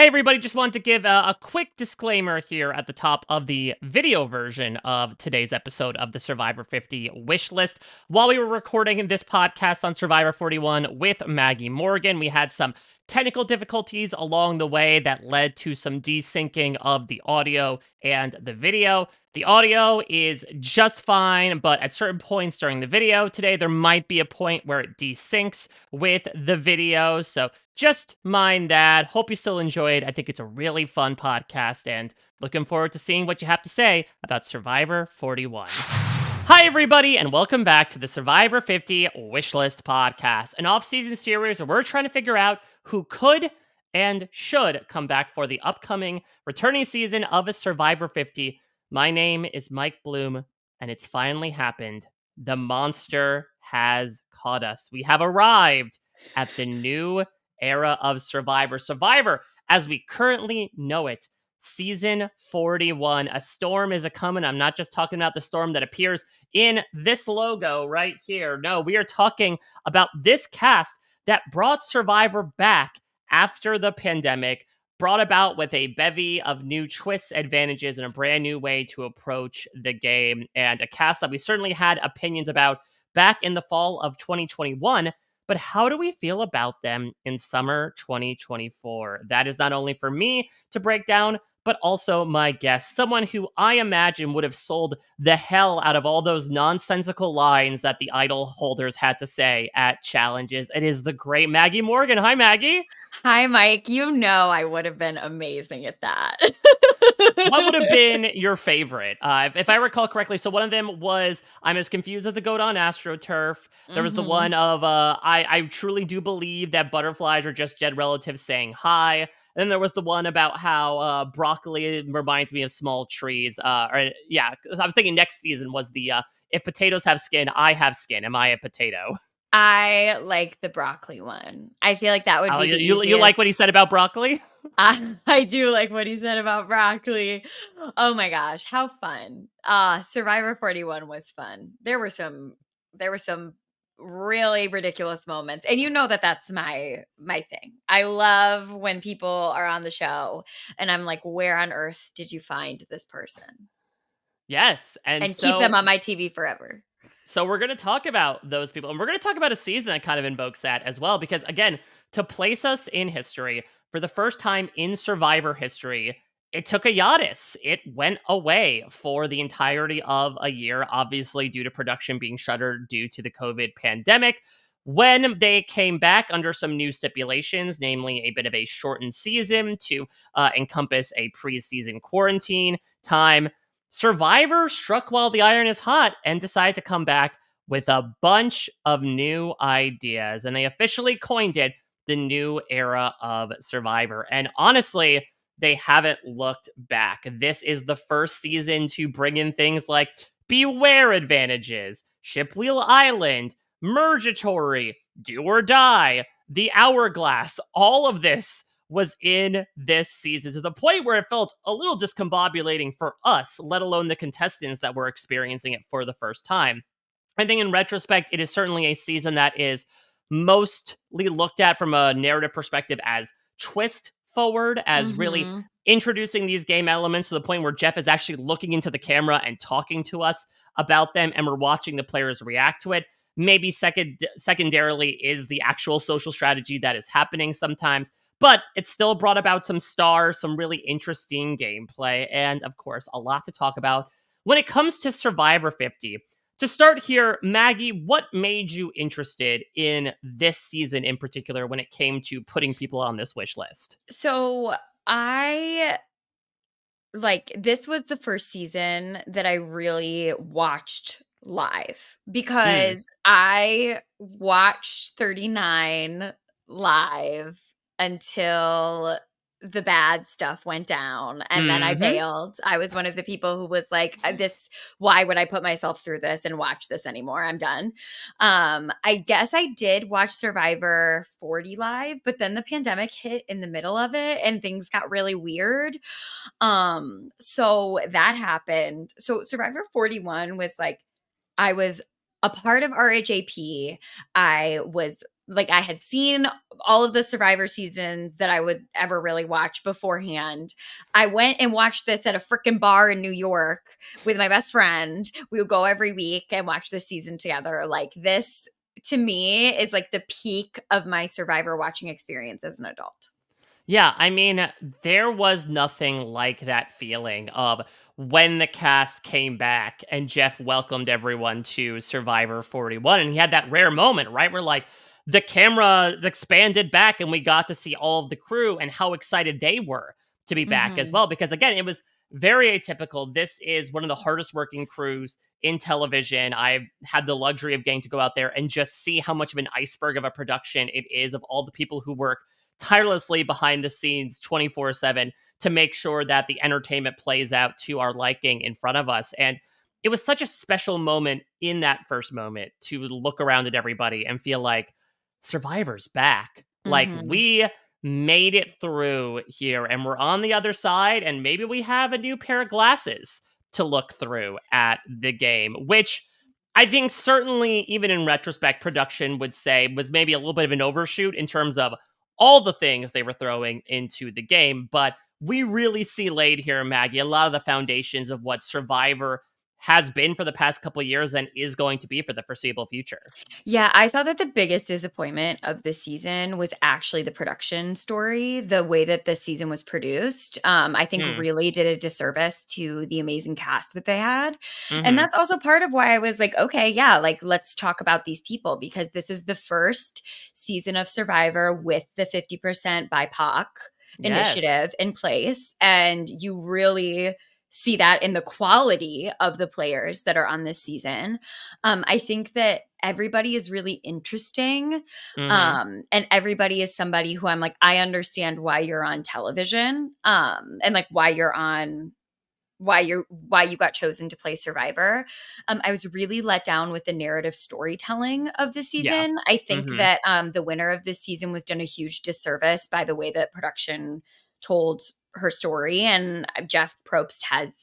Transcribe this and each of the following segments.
Hey everybody, just wanted to give a quick disclaimer here at the top of the video version of today's episode of the Survivor 50 wish list. While we were recording this podcast on Survivor 41 with Maggie Morgan, we had some technical difficulties along the way that led to some desyncing of the audio and the video. The audio is just fine, but at certain points during the video today, there might be a point where it desyncs with the video. So just mind that. Hope you still enjoyed. I think it's a really fun podcast and looking forward to seeing what you have to say about Survivor 41. Hi, everybody, and welcome back to the Survivor 50 Wishlist Podcast, an off-season series where we're trying to figure out who could and should come back for the upcoming returning season of a Survivor 50. My name is Mike Bloom, and it's finally happened. The monster has caught us. We have arrived at the new era of Survivor. Survivor, as we currently know it, season 41. A storm is a-coming. I'm not just talking about the storm that appears in this logo right here. No, we are talking about this cast that brought Survivor back after the pandemic, brought about with a bevy of new twists, advantages, and a brand new way to approach the game, and a cast that we certainly had opinions about back in the fall of 2021. But how do we feel about them in summer 2024? That is not only for me to break down, but also my guest, someone who I imagine would have sold the hell out of all those nonsensical lines that the idol holders had to say at challenges. It is the great Maggie Morgan. Hi, Maggie. Hi, Mike. You know I would have been amazing at that. What would have been your favorite? If I recall correctly, so one of them was, I'm as confused as a goat on AstroTurf. There was the one of, I truly do believe that butterflies are just dead relatives saying hi. And then there was the one about how broccoli reminds me of small trees. I was thinking next season was the, if potatoes have skin, I have skin. Am I a potato? I like the broccoli one. I feel like that would be the easiest. You like what he said about broccoli? I do like what he said about broccoli. Oh my gosh, how fun. Survivor 41 was fun. There were some really ridiculous moments. And you know that that's my thing. I love when people are on the show and I'm like, where on earth did you find this person? Yes. And keep them on my TV forever. So we're going to talk about those people, and we're going to talk about a season that kind of invokes that as well, because again, to place us in history, for the first time in Survivor history, it took a hiatus. It went away for the entirety of a year, obviously due to production being shuttered due to the COVID pandemic. When they came back under some new stipulations, namely a bit of a shortened season to encompass a preseason quarantine time, Survivor struck while the iron is hot and decided to come back with a bunch of new ideas. And they officially coined it the new era of Survivor. And honestly, they haven't looked back. This is the first season to bring in things like Beware advantages, Shipwheel Island, Mergatory, Do or Die, the Hourglass. All of this was in this season to the point where it felt a little discombobulating for us, let alone the contestants that were experiencing it for the first time. I think in retrospect, it is certainly a season that is mostly looked at from a narrative perspective as twist forward, as really introducing these game elements to the point where Jeff is actually looking into the camera and talking to us about them, and we're watching the players react to it. Maybe secondarily is the actual social strategy that is happening sometimes. But it still brought about some stars, some really interesting gameplay, and of course, a lot to talk about when it comes to Survivor 50. To start here, Maggie, what made you interested in this season in particular when it came to putting people on this wish list? So this was the first season that I really watched live because I watched 39 live until the bad stuff went down and then I bailed. I was one of the people who was like, why would I put myself through this and watch this anymore? I'm done. I guess I did watch Survivor 40 live, but then the pandemic hit in the middle of it and things got really weird. So that happened. So Survivor 41 was like, I was a part of RHAP. I was like I had seen all of the Survivor seasons that I would ever really watch beforehand. I went and watched this at a freaking bar in New York with my best friend. We would go every week and watch this season together. Like this to me is like the peak of my Survivor watching experience as an adult. Yeah, I mean, there was nothing like that feeling of when the cast came back and Jeff welcomed everyone to Survivor 41. And he had that rare moment, right? Where like the camera expanded back and we got to see all of the crew and how excited they were to be back as Mhm. well. Because again, it was very atypical. This is one of the hardest working crews in television. I've had the luxury of getting to go out there and just see how much of an iceberg of a production it is of all the people who work tirelessly behind the scenes 24/7 to make sure that the entertainment plays out to our liking in front of us. And it was such a special moment in that first moment to look around at everybody and feel like Survivor's back. Like Mhm. we made it through here and we're on the other side, and maybe we have a new pair of glasses to look through at the game, which I think certainly, even in retrospect, production would say was maybe a little bit of an overshoot in terms of all the things they were throwing into the game. But we really see laid here, Maggie, a lot of the foundations of what Survivor has been for the past couple of years and is going to be for the foreseeable future. Yeah, I thought that the biggest disappointment of the season was actually the production story, the way that this season was produced. I think Hmm. really did a disservice to the amazing cast that they had. And Mm-hmm. that's also part of why I was like, okay, yeah, like let's talk about these people because this is the first season of Survivor with the 50% BIPOC Yes. initiative in place. And you really see that in the quality of the players that are on this season. I think that everybody is really interesting. Mm-hmm. And everybody is somebody who I'm like, I understand why you're on television. And like why you got chosen to play Survivor. I was really let down with the narrative storytelling of the Yeah. season. I think Mm-hmm. that the winner of this season was done a huge disservice by the way that production told her story, and Jeff Probst has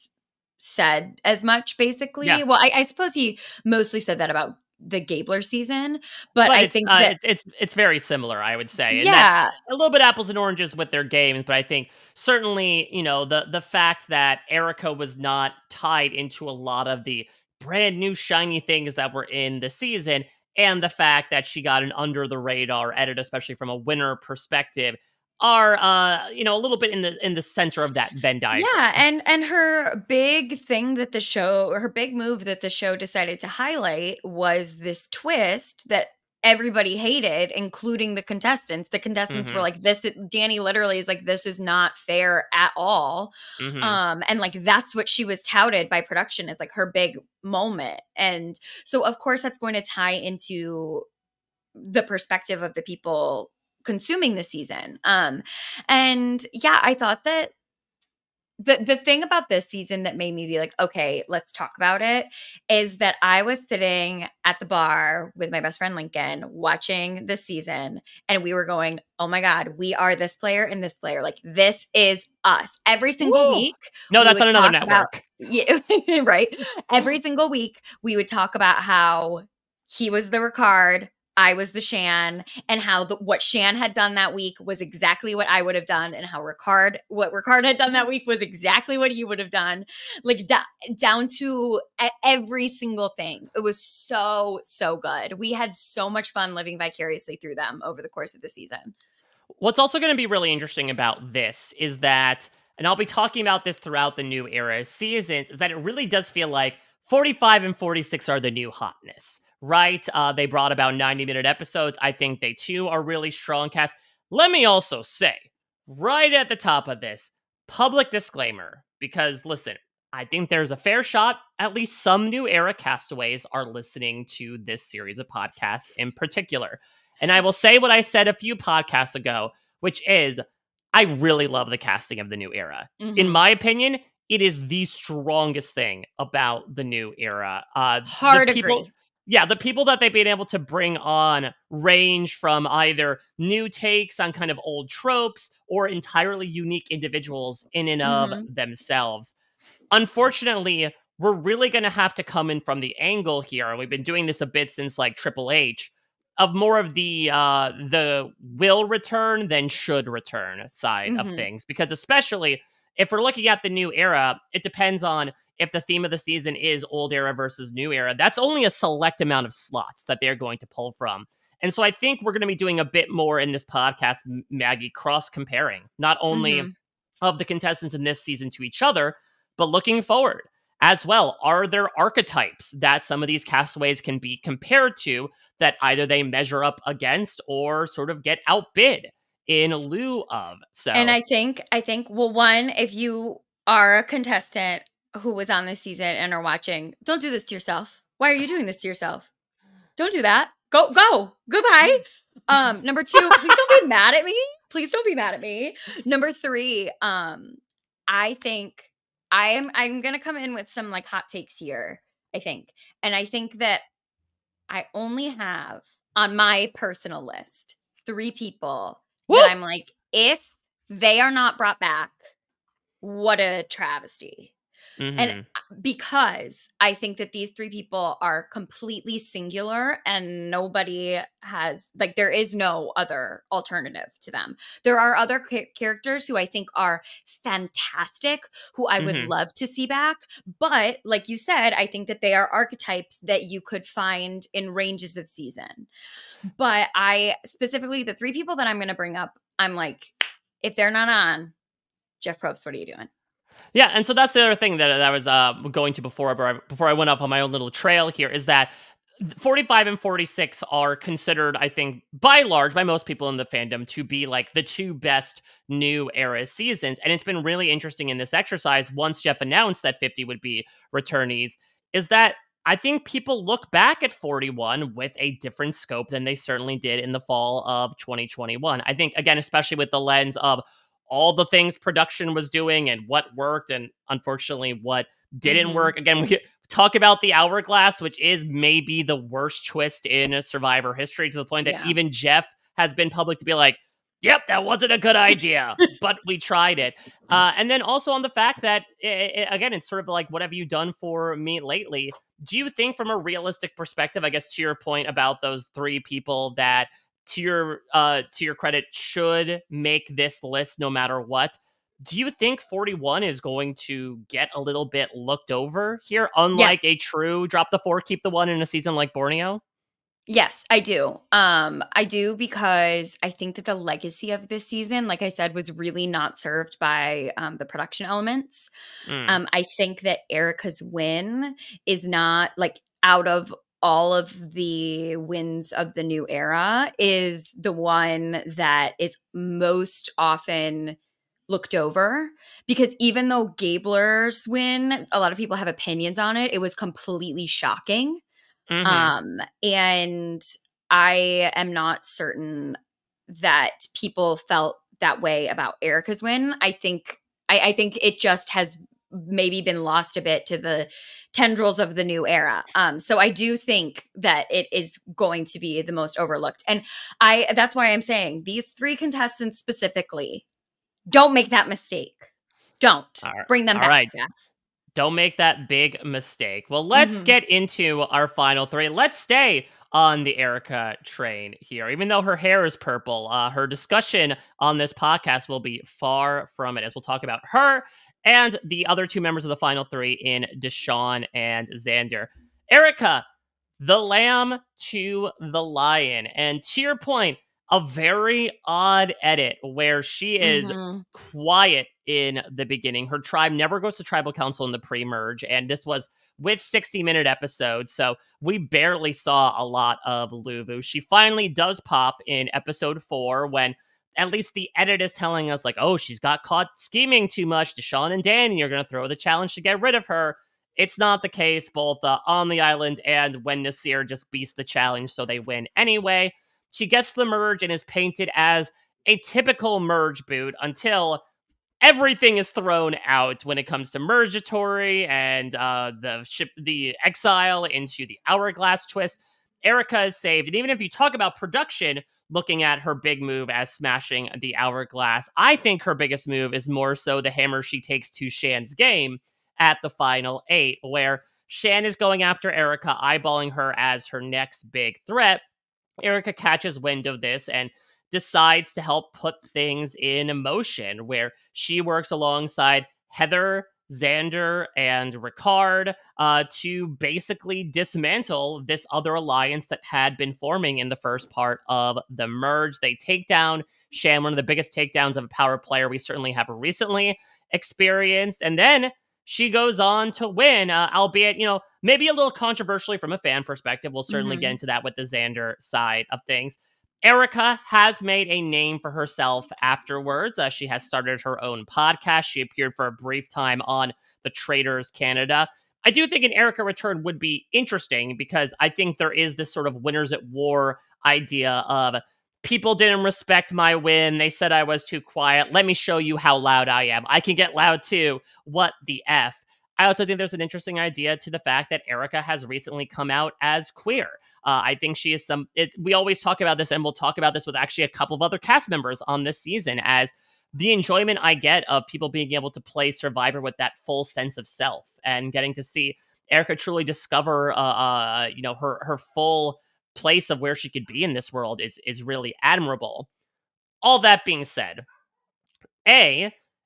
said as much Yeah. basically. Well, I suppose he mostly said that about the Gabler season, but But I it's think uh that it's very similar, I would say. And that yeah, a little bit apples and oranges with their games, but I think certainly, the fact that Erica was not tied into a lot of the brand new shiny things that were in the season, and the fact that she got an under the radar edit, especially from a winner perspective, are a little bit in the center of that Venn yeah, diagram. and her big thing that the show or her big move that the show decided to highlight was this twist that everybody hated, including the contestants. The contestants were Mhm. like, "This." Danny literally is like, "This is not fair at all," Mhm. and like that's what she was touted by production as like her big moment, and so of course that's going to tie into the perspective of the people consuming the season. And yeah, I thought that the thing about this season that made me be like, okay, let's talk about it, is that I was sitting at the bar with my best friend Lincoln watching this season, and we were going, oh my God, we are this player and this player. Like, this is us. Every single Woo! week, No, we that's would on another talk about, network. yeah, right. Every single week, we would talk about how he was the Ricard, I was the Shan, and how what Shan had done that week was exactly what I would have done, and how what Ricard had done that week was exactly what he would have done, like down to every single thing. It was so good. We had so much fun living vicariously through them over the course of the season. What's also going to be really interesting about this is that, and I'll be talking about this throughout the new era seasons, is that it really does feel like 45 and 46 are the new hotness, right? They brought about 90-minute episodes. I think they too are really strong cast. Let me also say, right at the top of this, public disclaimer, because listen, I think there's a fair shot at least some new era castaways are listening to this series of podcasts in particular. And I will say what I said a few podcasts ago, which is I really love the casting of the new era. In Mm-hmm. my opinion, it is the strongest thing about the new era. The Hard people, agree. yeah, the people that they've been able to bring on range from either new takes on kind of old tropes or entirely unique individuals in and of Mm-hmm. themselves. Unfortunately, we're really going to have to come in from the angle here. And we've been doing this a bit since like Triple H of more of the will return than should return side of Mhm. things, because especially if we're looking at the new era, it depends on if the theme of the season is old era versus new era. That's only a select amount of slots that they're going to pull from. And so I think we're going to be doing a bit more in this podcast, Maggie, cross comparing, not only Mhm. of the contestants in this season to each other, but looking forward as well. Are there archetypes that some of these castaways can be compared to that either they measure up against or sort of get outbid in lieu of? And So, I think well, one, if you are a contestant who was on this season and are watching, don't do this to yourself. Why are you doing this to yourself? Don't do that. Go. Goodbye. Number 2, please don't be mad at me. Please don't be mad at me. Number 3, I think I'm gonna come in with some like hot takes here, I think. And I think that I only have on my personal list 3 people woo! that I'm like, if they are not brought back, what a travesty. And Mm-hmm. because I think that these 3 people are completely singular and nobody has like there is no other alternative to them. There are other characters who I think are fantastic, who I would Mm-hmm. love to see back, but like you said, I think that they are archetypes that you could find in ranges of season. But I specifically the 3 people that I'm going to bring up, I'm like if they're not on, Jeff Probst, what are you doing? Yeah, and so that's the other thing that I was going to before I went off on my own little trail here is that 45 and 46 are considered, I think, by large, by most people in the fandom, to be like the 2 best new era seasons. And it's been really interesting in this exercise once Jeff announced that 50 would be returnees, is that I think people look back at 41 with a different scope than they certainly did in the fall of 2021. I think, again, especially with the lens of all the things production was doing and what worked and unfortunately what didn't Mhm. work. Again, we talk about the hourglass, which is maybe the worst twist in a Survivor history, to the point that Yeah. even Jeff has been public to be like, yep, that wasn't a good idea, but we tried it. And then also on the fact that, again, it's sort of like, what have you done for me lately? Do you think, from a realistic perspective, I guess to your point about those 3 people that, to your credit, should make this list no matter what, do you think 41 is going to get a little bit looked over here, Yes. unlike a true drop the 4, keep the 1 in a season like Borneo? Yes, I do. I do because I think that the legacy of this season, like I said, was really not served by the production elements. Mm. I think that Erica's win is not like out of all of the wins of the new era is the one that is most often looked over because even though Gabler's win, a lot of people have opinions on it, it was completely shocking. Mhm. And I am not certain that people felt that way about Erica's win. I think it just has maybe been lost a bit to the tendrils of the new era. So I do think that it is going to be the most overlooked. And that's why I'm saying these 3 contestants specifically, don't make that mistake. Don't Alri bring them back, alright. Jeff. Don't make that big mistake. Well, let's Mhm. get into our final 3. Let's stay on the Erica train here. Even though her hair is purple, her discussion on this podcast will be far from it, as we'll talk about her and the other 2 members of the final 3 in Deshawn and Xander. Erica, the lamb to the lion. And to your point, a very odd edit where she is Mhm. quiet in the beginning. Her tribe never goes to tribal council in the pre-merge, and this was with 60-minute episodes, so we barely saw a lot of Luvu. She finally does pop in episode 4 when at least the edit is telling us, like, oh, she's got caught scheming too much. Deshawn and Danny are going to throw the challenge to get rid of her. It's not the case, both on the island and when Nasir just beats the challenge, so they win anyway. She gets the merge and is painted as a typical merge boot until everything is thrown out when it comes to Mergatory and the exile into the Hourglass twist. Erica is saved, and even if you talk about production, looking at her big move as smashing the Hourglass, I think her biggest move is more so the hammer she takes to Shan's game at the final 8, where Shan is going after Erica, eyeballing her as her next big threat. Erica catches wind of this and decides to help put things in motion, where she works alongside Heather, Xander, and Ricard to basically dismantle this other alliance that had been forming in the first part of the merge. They take down Shan, one of the biggest takedowns of a power player we certainly have recently experienced, and then she goes on to win, albeit, maybe a little controversially from a fan perspective. We'll certainly get Mhm. into that with the Xander side of things. Erica has made a name for herself afterwards. She has started her own podcast. She appeared for a brief time on the Traders Canada. I do think an Erica return would be interesting because I think there is this sort of winners at war idea of people didn't respect my win. They said I was too quiet. Let me show you how loud I am. I can get loud too. What the F? I also think there's an interesting idea to the fact that Erica has recently come out as queer. I think she is we always talk about this, and we'll talk about this with actually a couple of other cast members on this season, as the enjoyment I get of people being able to play Survivor with that full sense of self and getting to see Erica truly discover, her full place of where she could be in this world is really admirable. All that being said,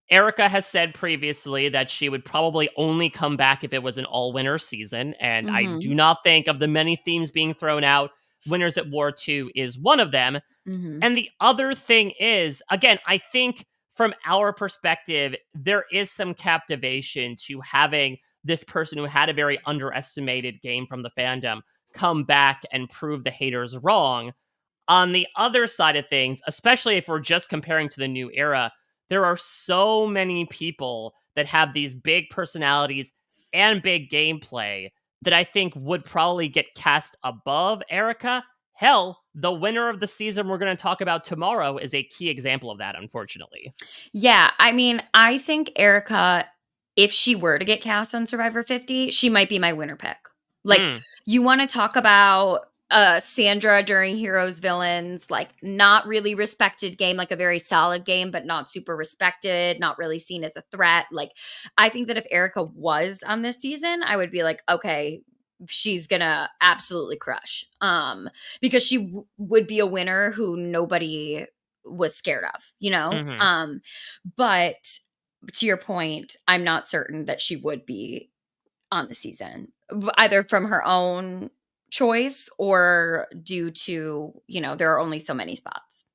Erica has said previously that she would probably only come back if it was an all-winner season, and I do Mhm. not think, of the many themes being thrown out, Winners at War 2 is one of them. Mhm. And the other thing is, again, I think from our perspective, there is some captivation to having this person who had a very underestimated game from the fandom come back and prove the haters wrong. On the other side of things, especially if we're just comparing to the new era, there are so many people that have these big personalities and big gameplay that I think would probably get cast above Erica. Hell, the winner of the season we're going to talk about tomorrow is a key example of that, unfortunately. Yeah, I mean, I think Erica, if she were to get cast on Survivor 50, she might be my winner pick. Like, Mm, you want to talk about Sandra during Heroes Villains, like not really respected game, like a very solid game, but not super respected, not really seen as a threat. Like, I think that if Erica was on this season, I would be like, okay, she's gonna absolutely crush. Because she would be a winner who nobody was scared of, you know? hmm But to your point, I'm not certain that she would be on the season, either from her own choice or due to, there are only so many spots.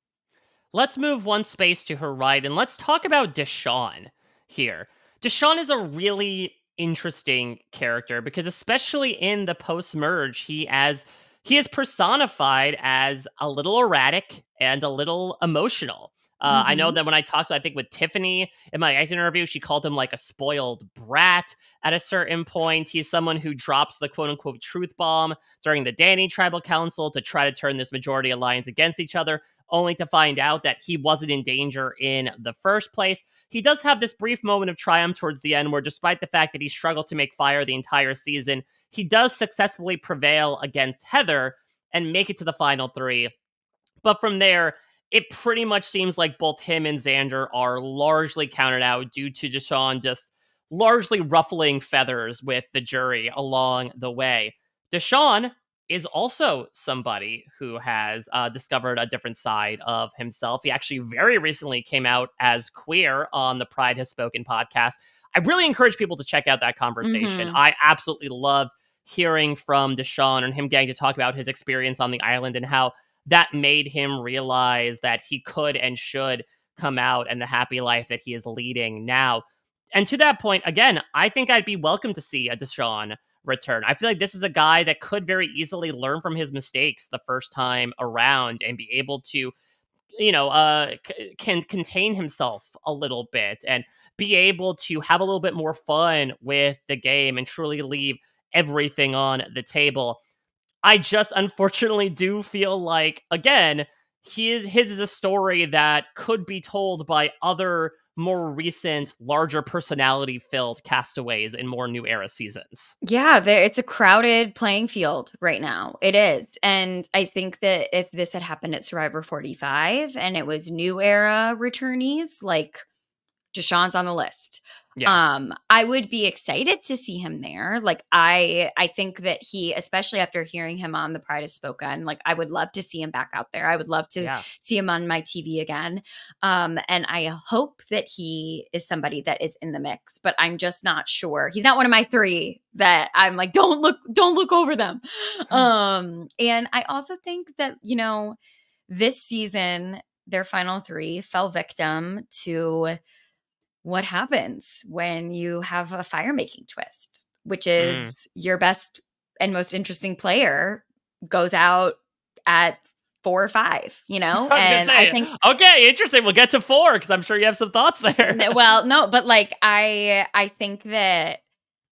Let's move one space to her right and let's talk about Deshawn here. Deshawn is a really interesting character because, especially in the post merge, he is personified as a little erratic and a little emotional. I know Mhm. that when I talked, I think with Tiffany in my exit interview, she called him like a spoiled brat at a certain point. He's someone who drops the quote unquote truth bomb during the Danny Tribal Council to try to turn this majority alliance against each other, only to find out that he wasn't in danger in the first place. He does have this brief moment of triumph towards the end where, despite the fact that he struggled to make fire the entire season, he does successfully prevail against Heather and make it to the final three. But from there, it pretty much seems like both him and Xander are largely counted out due to Deshawn just largely ruffling feathers with the jury along the way. Deshawn is also somebody who has discovered a different side of himself. He actually very recently came out as queer on the Pride Has Spoken podcast. I really encourage people to check out that conversation. Mhm. I absolutely loved hearing from Deshawn and him getting to talk about his experience on the island and how that made him realize that he could and should come out and the happy life that he is leading now. And to that point, again, I think I'd be welcome to see a Deshawn return. I feel like this is a guy that could very easily learn from his mistakes the first time around and be able to, can contain himself a little bit and be able to have a little bit more fun with the game and truly leave everything on the table. I just unfortunately do feel like, again, his is a story that could be told by other more recent, larger personality filled castaways in more new era seasons. Yeah, it's a crowded playing field right now. It is. And I think that if this had happened at Survivor 45 and it was new era returnees, like Deshaun's on the list. Yeah. I would be excited to see him there. Like I think that he, especially after hearing him on The Pride Is Spoken, like I would love to see him back out there. I would love to Yeah. see him on my TV again. And I hope that he is somebody that is in the mix, but I'm just not sure. He's not one of my three that I'm like, don't look over them. And I also think that, this season, their final three fell victim to what happens when you have a fire making twist, which Mm. is your best and most interesting player goes out at 4 or 5, I was gonna and I say, think okay, interesting. We'll get to 4 because I'm sure you have some thoughts there. well, no, but like I think that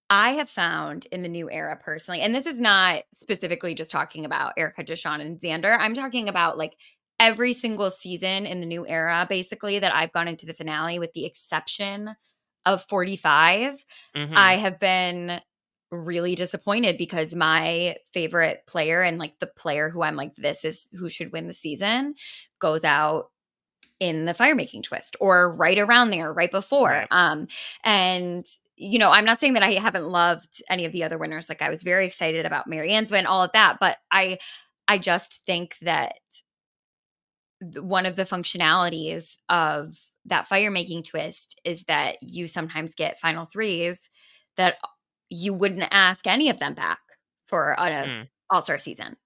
I have found in the new era personally, and this is not specifically just talking about Erica, Deshawn, and Xander. I'm talking about like every single season in the new era, basically, that I've gone into the finale, with the exception of 45. I Hmm. have been really disappointed because my favorite player and like the player who I'm like, this is who should win the season, goes out in the fire making twist or right around there, right before. Right. And I'm not saying that I haven't loved any of the other winners. Like I was very excited about Marianne's win, all of that, but I just think that one of the functionalities of that fire making twist is that you sometimes get final threes that you wouldn't ask any of them back for an Mm. all-star season.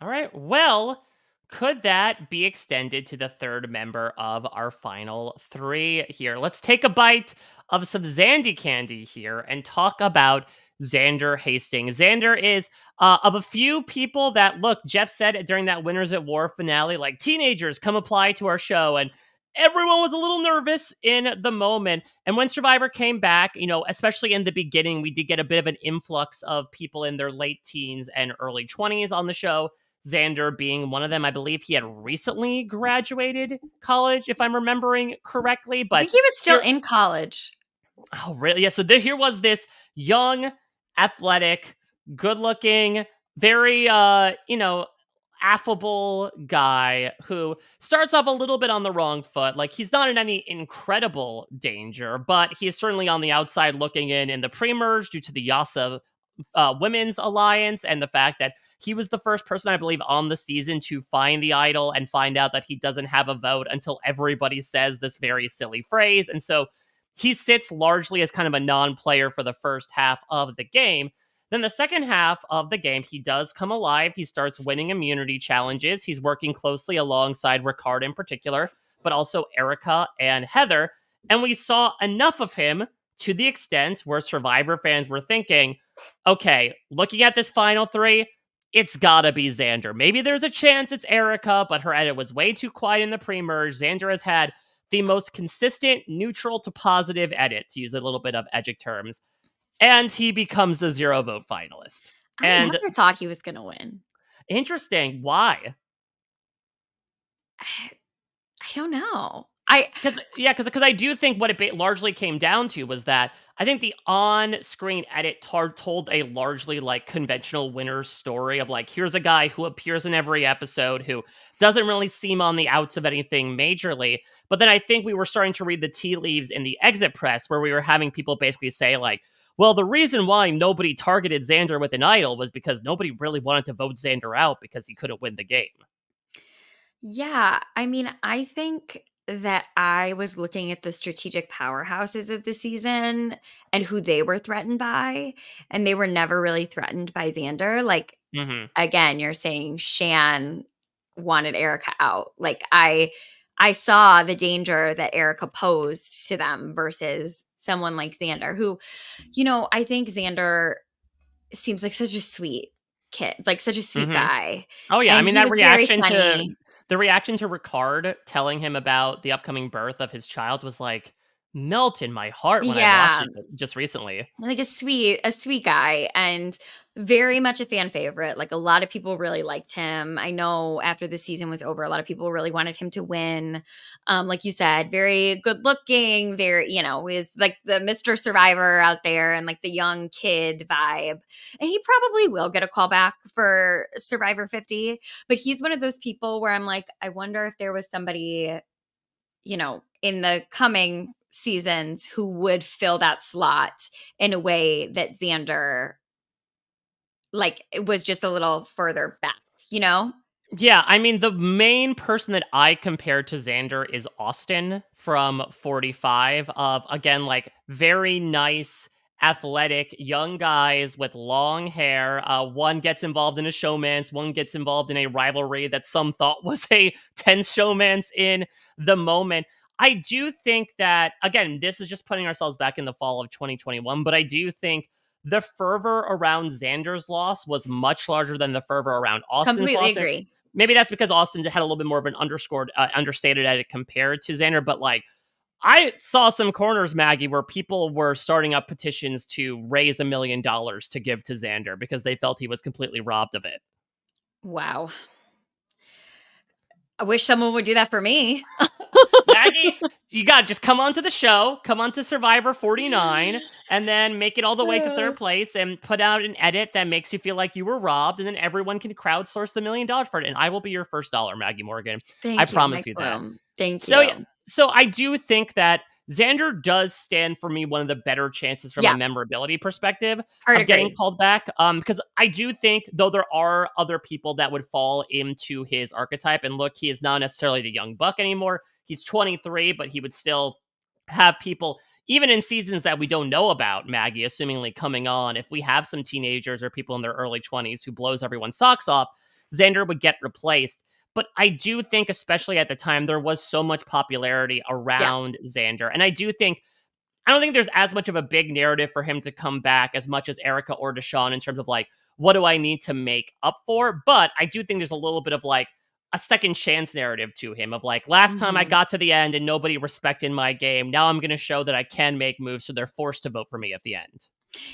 All right. Well, could that be extended to the third member of our final three here? Let's take a bite of some Zandy candy here and talk about Xander Hastings. Xander is of a few people that, look, Jeff said it during that Winners at War finale, like, teenagers, come apply to our show. And everyone was a little nervous in the moment. And when Survivor came back, especially in the beginning, we did get a bit of an influx of people in their late teens and early 20s on the show. Xander being one of them. I believe he had recently graduated college, if I'm remembering correctly. I But think he was still here, in college. oh, really? Yeah. So here was this young, athletic, good-looking, very, affable guy who starts off a little bit on the wrong foot. Like, he's not in any incredible danger, but he is certainly on the outside looking in the pre-merge due to the Yasa women's alliance and the fact that he was the first person, I believe, on the season to find the idol and find out that he doesn't have a vote until everybody says this very silly phrase. And so he sits largely as kind of a non-player for the first half of the game. Then the second half of the game, he does come alive. He starts winning immunity challenges. He's working closely alongside Ricard in particular, but also Erica and Heather. And we saw enough of him to the extent where Survivor fans were thinking, okay, looking at this final three, it's gotta be Xander. Maybe there's a chance it's Erica, but her edit was way too quiet in the pre-merge. Xander has had the most consistent neutral to positive edit, to use a little bit of edgic terms, and he becomes a 0 vote finalist. I And never thought he was going to win. interesting, why? I don't know. I Because I do think what it largely came down to was that I think the on-screen edit told a largely like conventional winner story of like, here's a guy who appears in every episode who doesn't really seem on the outs of anything majorly. But then I think we were starting to read the tea leaves in the exit press where we were having people basically say like, well, the reason why nobody targeted Xander with an idol was because nobody really wanted to vote Xander out because he couldn't win the game. Yeah, I mean, I think that I was looking at the strategic powerhouses of the season and who they were threatened by, and they were never really threatened by Xander. Like, Hmm. again, you're saying Shan wanted Erica out. Like, I saw the danger that Erica posed to them versus someone like Xander, who, I think Xander seems like such a sweet kid, like such a sweet Hmm. guy. Oh yeah, I And mean he that was very reaction to funny. the reaction to Ricard telling him about the upcoming birth of his child was like melt in my heart when I watched Yeah, it just recently. like a sweet guy and very much a fan favorite. Like a lot of people really liked him. I know after the season was over, a lot of people really wanted him to win. Like you said, very good looking, very, is like the Mr. Survivor out there and like the young kid vibe. And he probably will get a call back for Survivor 50, but he's one of those people where I'm like, I wonder if there was somebody, in the coming seasons who would fill that slot in a way that Xander, like, it was just a little further back, you know? Yeah, I mean, the main person that I compare to Xander is Austin from 45. Of again, like very nice, athletic young guys with long hair. One gets involved in a showmance, one gets involved in a rivalry that some thought was a tense showmance in the moment. I do think that, again, this is just putting ourselves back in the fall of 2021, but I do think the fervor around Xander's loss was much larger than the fervor around Austin's Completely loss. agree. Maybe that's because Austin had a little bit more of an understated edit compared to Xander. But like, I saw some corners, Maggie, where people were starting up petitions to raise $1 million to give to Xander because they felt he was completely robbed of it. Wow. I wish someone would do that for me. Maggie, you got to just come onto the show, come onto Survivor 49, and then make it all the way to third place and put out an edit that makes you feel like you were robbed, and then everyone can crowdsource the $1 million for it. And I will be your first dollar, Maggie Morgan. I Thank you, promise Mike you that. Bloom. Thank So, yeah, you. so I do think that Xander does stand for me one of the better chances from a Yeah. memorability perspective Hard of getting agree. called back. Because I do think, though there are other people that would fall into his archetype, and look, he is not necessarily the young buck anymore. He's 23, but he would still have people, even in seasons that we don't know about, Maggie, assumingly coming on. If we have some teenagers or people in their early 20s who blows everyone's socks off, Xander would get replaced. But I do think, especially at the time, there was so much popularity Yeah. around Xander. And I don't think there's as much of a big narrative for him to come back as much as Erica or Deshawn in terms of like, what do I need to make up for? But I do think there's a little bit of like a second chance narrative to him of like, last time I Mhm. got to the end and nobody respected my game. Now I'm going to show that I can make moves. So they're forced to vote for me at the end.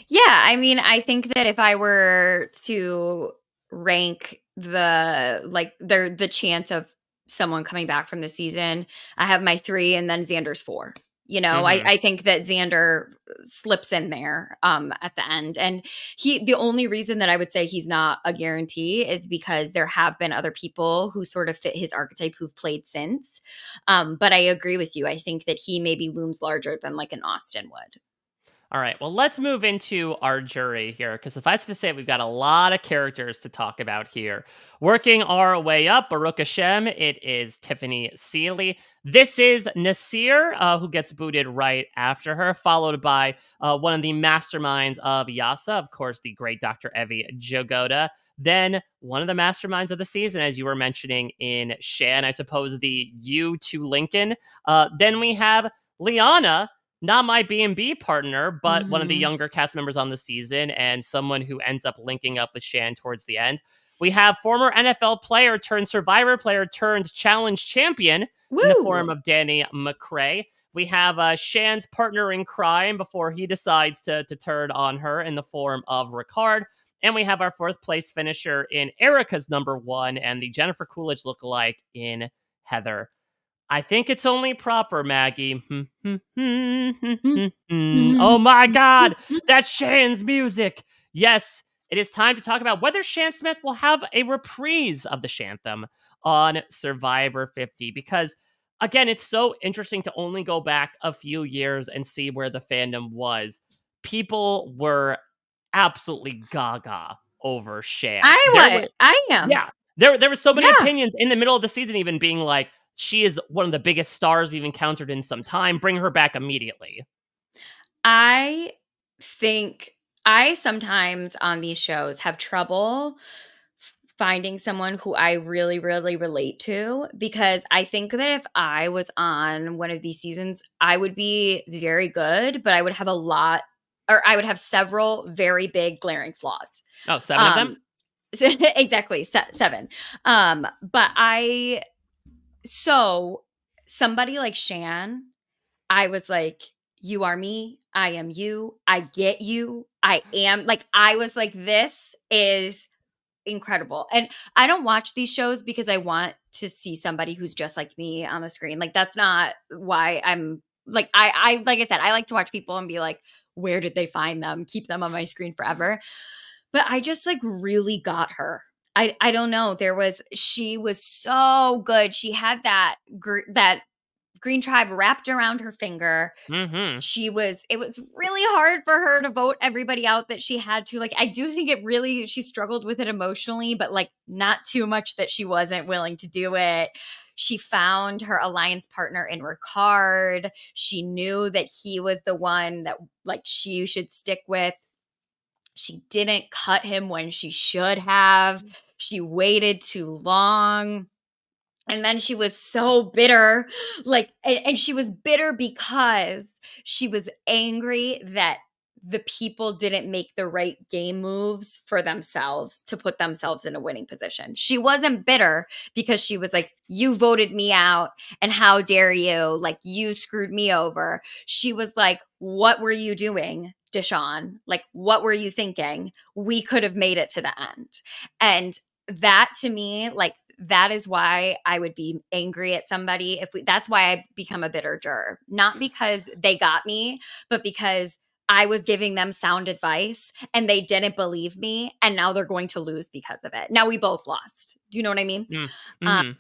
Yeah, I mean, I think that if I were to rank the chance of someone coming back from the season, I have my 3 and then Xander's 4. You know, Mm-hmm. I think that Xander slips in there at the end. And the only reason that I would say he's not a guarantee is because there have been other people who sort of fit his archetype who've played since. But I agree with you. I think that he maybe looms larger than like an Austin would. All right, well, let's move into our jury here, because if I was to say, we've got a lot of characters to talk about here. Working our way up, Baruch Hashem, it is Tiffany Seeley. This is Nasir, who gets booted right after her, followed by one of the masterminds of Yasa, of course, the great Dr. Evie Jogoda. Then one of the masterminds of the season, as you were mentioning in Shan, I suppose the U to Lincoln. Then we have Liana, not my B&B partner, but one of the Mhm. younger cast members on the season and someone who ends up linking up with Shan towards the end. We have former NFL player turned Survivor player turned challenge champion in the form Woo! of Danny McCrae. We have Shan's partner in crime before he decides to turn on her in the form of Ricard. And we have our 4th place finisher in Erica's number 1 and the Jennifer Coolidge lookalike in Heather. I think it's only proper, Maggie. Oh my God, that's Shan's music. Yes, it is time to talk about whether Shan Smith will have a reprise of the Shantham on Survivor 50. Because, again, it's so interesting to only go back a few years and see where the fandom was. People were absolutely gaga over Shan. I am. Yeah, there were so many Yeah. opinions in the middle of the season, even being like, she is one of the biggest stars we've encountered in some time. Bring her back immediately. I think I sometimes on these shows have trouble finding someone who I really, really relate to, because I think that if I was on one of these seasons, I would be very good, but I would have I would have several very big glaring flaws. Oh, 7 of them? Um, exactly, 7. But so somebody like Shan, I was like, you are me. I am you. I get you. I am like, I was like, this is incredible. And I don't watch these shows because I want to see somebody who's just like me on the screen. Like, that's not why I'm like, like I said, I like to watch people and be like, where did they find them? Keep them on my screen forever. But I just like really got her. I don't know. She was so good. She had that Green Tribe wrapped around her finger. Mm-hmm. It was really hard for her to vote everybody out that she had to. Like, I do think she struggled with it emotionally, but like not too much that she wasn't willing to do it. She found her alliance partner in Ricard. She knew that he was the one that like she should stick with. She didn't cut him when she should have. She waited too long. And then she was so bitter, like, and she was bitter because she was angry that the people didn't make the right game moves for themselves to put themselves in a winning position. She wasn't bitter because she was like, you voted me out and how dare you? Like, you screwed me over. She was like, what were you doing, Deshaun? Like, what were you thinking? We could have made it to the end. And that to me, like, that is why I would be angry at somebody that's why I become a bitter juror. Not because they got me, but because I was giving them sound advice and they didn't believe me and now they're going to lose because of it. Now we both lost. Do you know what I mean? Um, Mm-hmm.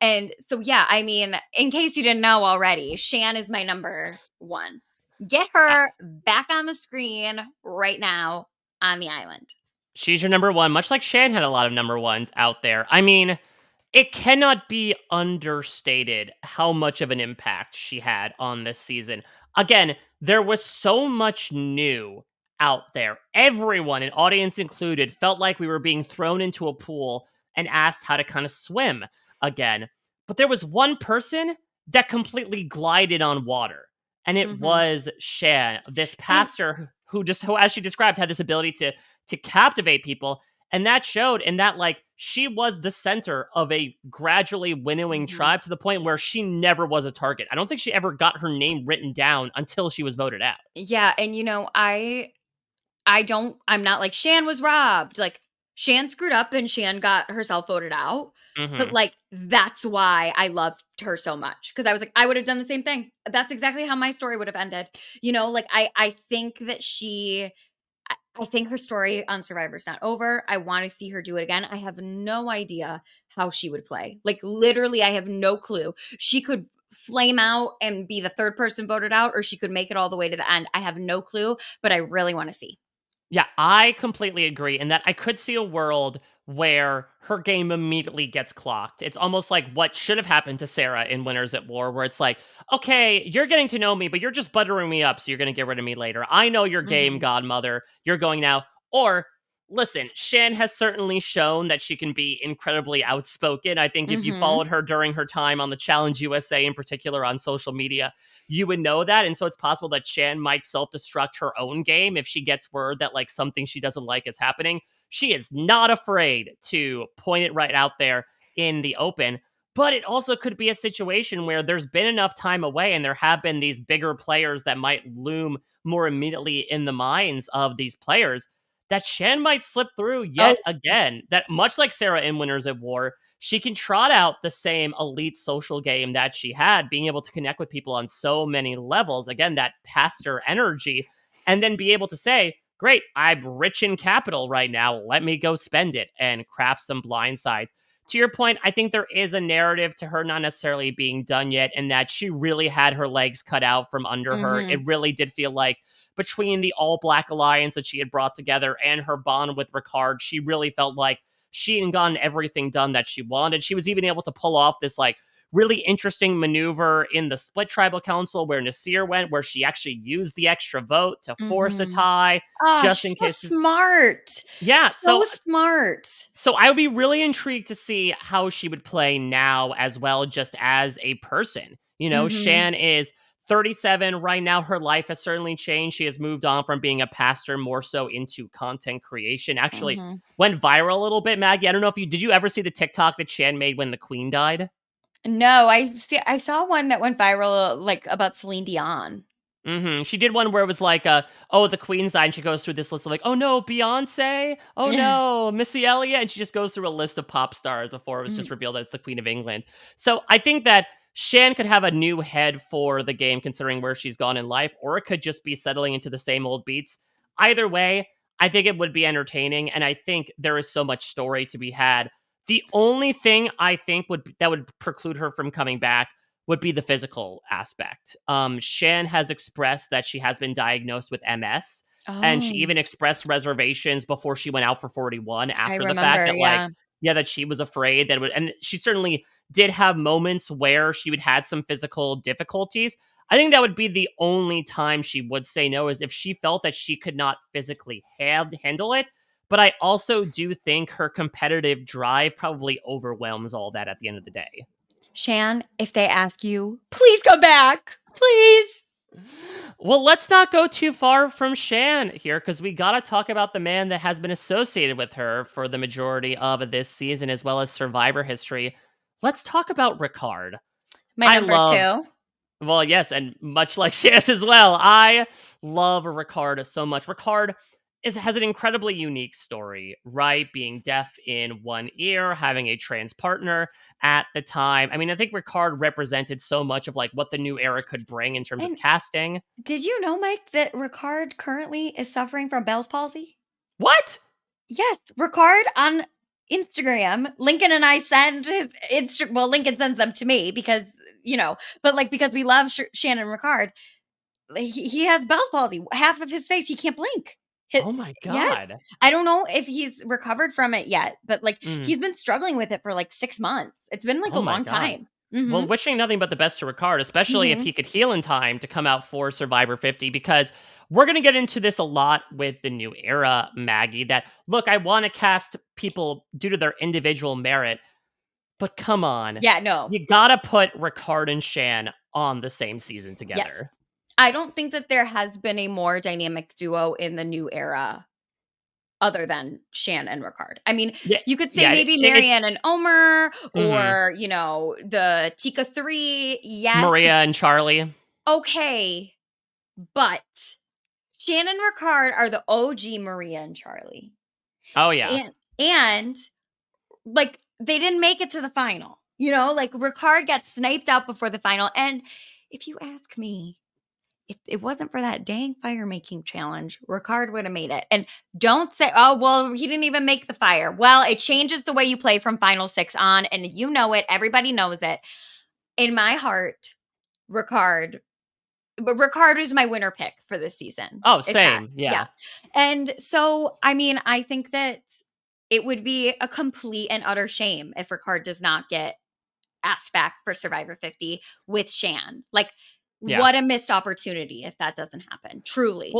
and so yeah, I mean, in case you didn't know already, Shan is my number one. Get her back on the screen right now on the island. She's your number one, much like Shan had a lot of number ones out there. I mean, it cannot be understated how much of an impact she had on this season. Again, there was so much new out there. Everyone, and audience included, felt like we were being thrown into a pool and asked how to kind of swim again. But there was one person that completely glided on water, and it Mm-hmm. was Shan, this And pastor who, as she described, had this ability to captivate people. And that showed in that, like, she was the center of a gradually winnowing mhm. tribe to the point where she never was a target. I don't think she ever got her name written down until she was voted out. Yeah, and you know, I'm not like Shan was robbed. Like Shan screwed up and Shan got herself voted out. But Hmm. like that's why I loved her so much because I was like I would have done the same thing. That's exactly how my story would have ended. You know, like I think that I think her story on Survivor's not over. I want to see her do it again. I have no idea how she would play. Like literally I have no clue. She could flame out and be the third person voted out or she could make it all the way to the end. I have no clue, but I really want to see. Yeah, I completely agree in that I could see a world where her game immediately gets clocked. It's almost like what should have happened to Sarah in Winners at War, where it's like, okay, you're getting to know me, but you're just buttering me up, so you're going to get rid of me later. I know your game, Mhm. godmother. You're going now. Or, listen, Shan has certainly shown that she can be incredibly outspoken. I think if you Mhm. followed her during her time on the Challenge USA, in particular on social media, you would know that. And so it's possible that Shan might self destruct her own game if she gets word that like something she doesn't like is happening. She is not afraid to point it right out there in the open. But it also could be a situation where there's been enough time away and there have been these bigger players that might loom more immediately in the minds of these players that Shan might slip through Oh, yet again. That much like Sarah in Winners at War, she can trot out the same elite social game that she had, being able to connect with people on so many levels. Again, that pastor energy, and then be able to say, great, I'm rich in capital right now. Let me go spend it and craft some blindsides. To your point, I think there is a narrative to her not necessarily being done yet, and that she really had her legs cut out from under her. It mhm. really did feel like between the all black alliance that she had brought together and her bond with Ricard, she really felt like she had gotten everything done that she wanted. She was even able to pull off this like really interesting maneuver in the split tribal council where Nasir went, where she actually used the extra vote to force a Mhm. tie Oh, just she's in so case. smart. Yeah, So smart. so I would be really intrigued to see how she would play now as well, just as a person. You know, Mhm. Shan is 37 right now. Her life has certainly changed. She has moved on from being a pastor more so into content creation. Actually, Mhm. went viral a little bit, Maggie. I don't know if you did you ever see the TikTok that Shan made when the Queen died? No, I saw one that went viral like about Celine Dion. She did one where it was like, oh, the Queen's died, and she goes through this list of like, oh no, Beyonce, oh no, Missy Elliott, and she just goes through a list of pop stars before it was just Mhm. revealed that it's the Queen of England. So I think that Shan could have a new head for the game, considering where she's gone in life, or it could just be settling into the same old beats. Either way, I think it would be entertaining, and I think there is so much story to be had. The only thing I think would that would preclude her from coming back would be the physical aspect. Shan has expressed that she has been diagnosed with MS, and she Oh, even expressed reservations before she went out for 41 I after the fact remember, that, like, yeah. yeah, that she was afraid that it would, and she certainly did have moments where she would had some physical difficulties. I think that would be the only time she would say no, is if she felt that she could not physically handle it. But I also do think her competitive drive probably overwhelms all that at the end of the day. Shan, if they ask you, please come back. Please. Well, let's not go too far from Shan here, because we got to talk about the man that has been associated with her for the majority of this season, as well as Survivor history. Let's talk about Ricard. My I number love, two. well, yes, and much like Shan as well, I love Ricard so much. Ricard has an incredibly unique story, right? Being deaf in one ear, having a trans partner at the time. I mean, I think Ricard represented so much of like what the new era could bring in terms of And casting. did you know, Mike, that Ricard currently is suffering from Bell's palsy? What? Yes, Ricard on Instagram. Lincoln and I send his Insta. Well, Lincoln sends them to me because but like because we love Shannon Ricard. He has Bell's palsy. Half of his face he can't blink. Oh my Yes, god. I don't know if he's recovered from it yet, but like Mm. he's been struggling with it for like 6 months. It's been like Oh a my long god. time. Mm-hmm. Well, wishing nothing but the best to Ricard, especially if Mm-hmm. he could heal in time to come out for Survivor 50, because we're going to get into this a lot with the new era, Maggie. That, look, I want to cast people due to their individual merit, but come on. Yeah, no. You got to put Ricard and Shan on the same season Yes. together. I don't think that there has been a more dynamic duo in the new era other than Shan and Ricard. I mean, Yeah. you could say Yeah. maybe It's Marianne and Omer mhm. or, the Tika 3. Yes. Maria and Charlie. Okay. But Shan and Ricard are the OG Maria and Charlie. Oh, yeah. And like they didn't make it to the final. Like Ricard got sniped out before the final. And if you ask me, if it wasn't for that dang fire making challenge, Ricard would have made it. And don't say, oh, well, he didn't even make the fire. Well, it changes the way you play from final 6 on, and you know it. Everybody knows it. In my heart, Ricard, but Ricard is my winner pick for this season. Oh, If that, same. yeah. Yeah. And so, I mean, I think that it would be a complete and utter shame if Ricard does not get asked back for Survivor 50 with Shan. Like, Yeah. what a missed opportunity if that doesn't happen. Truly.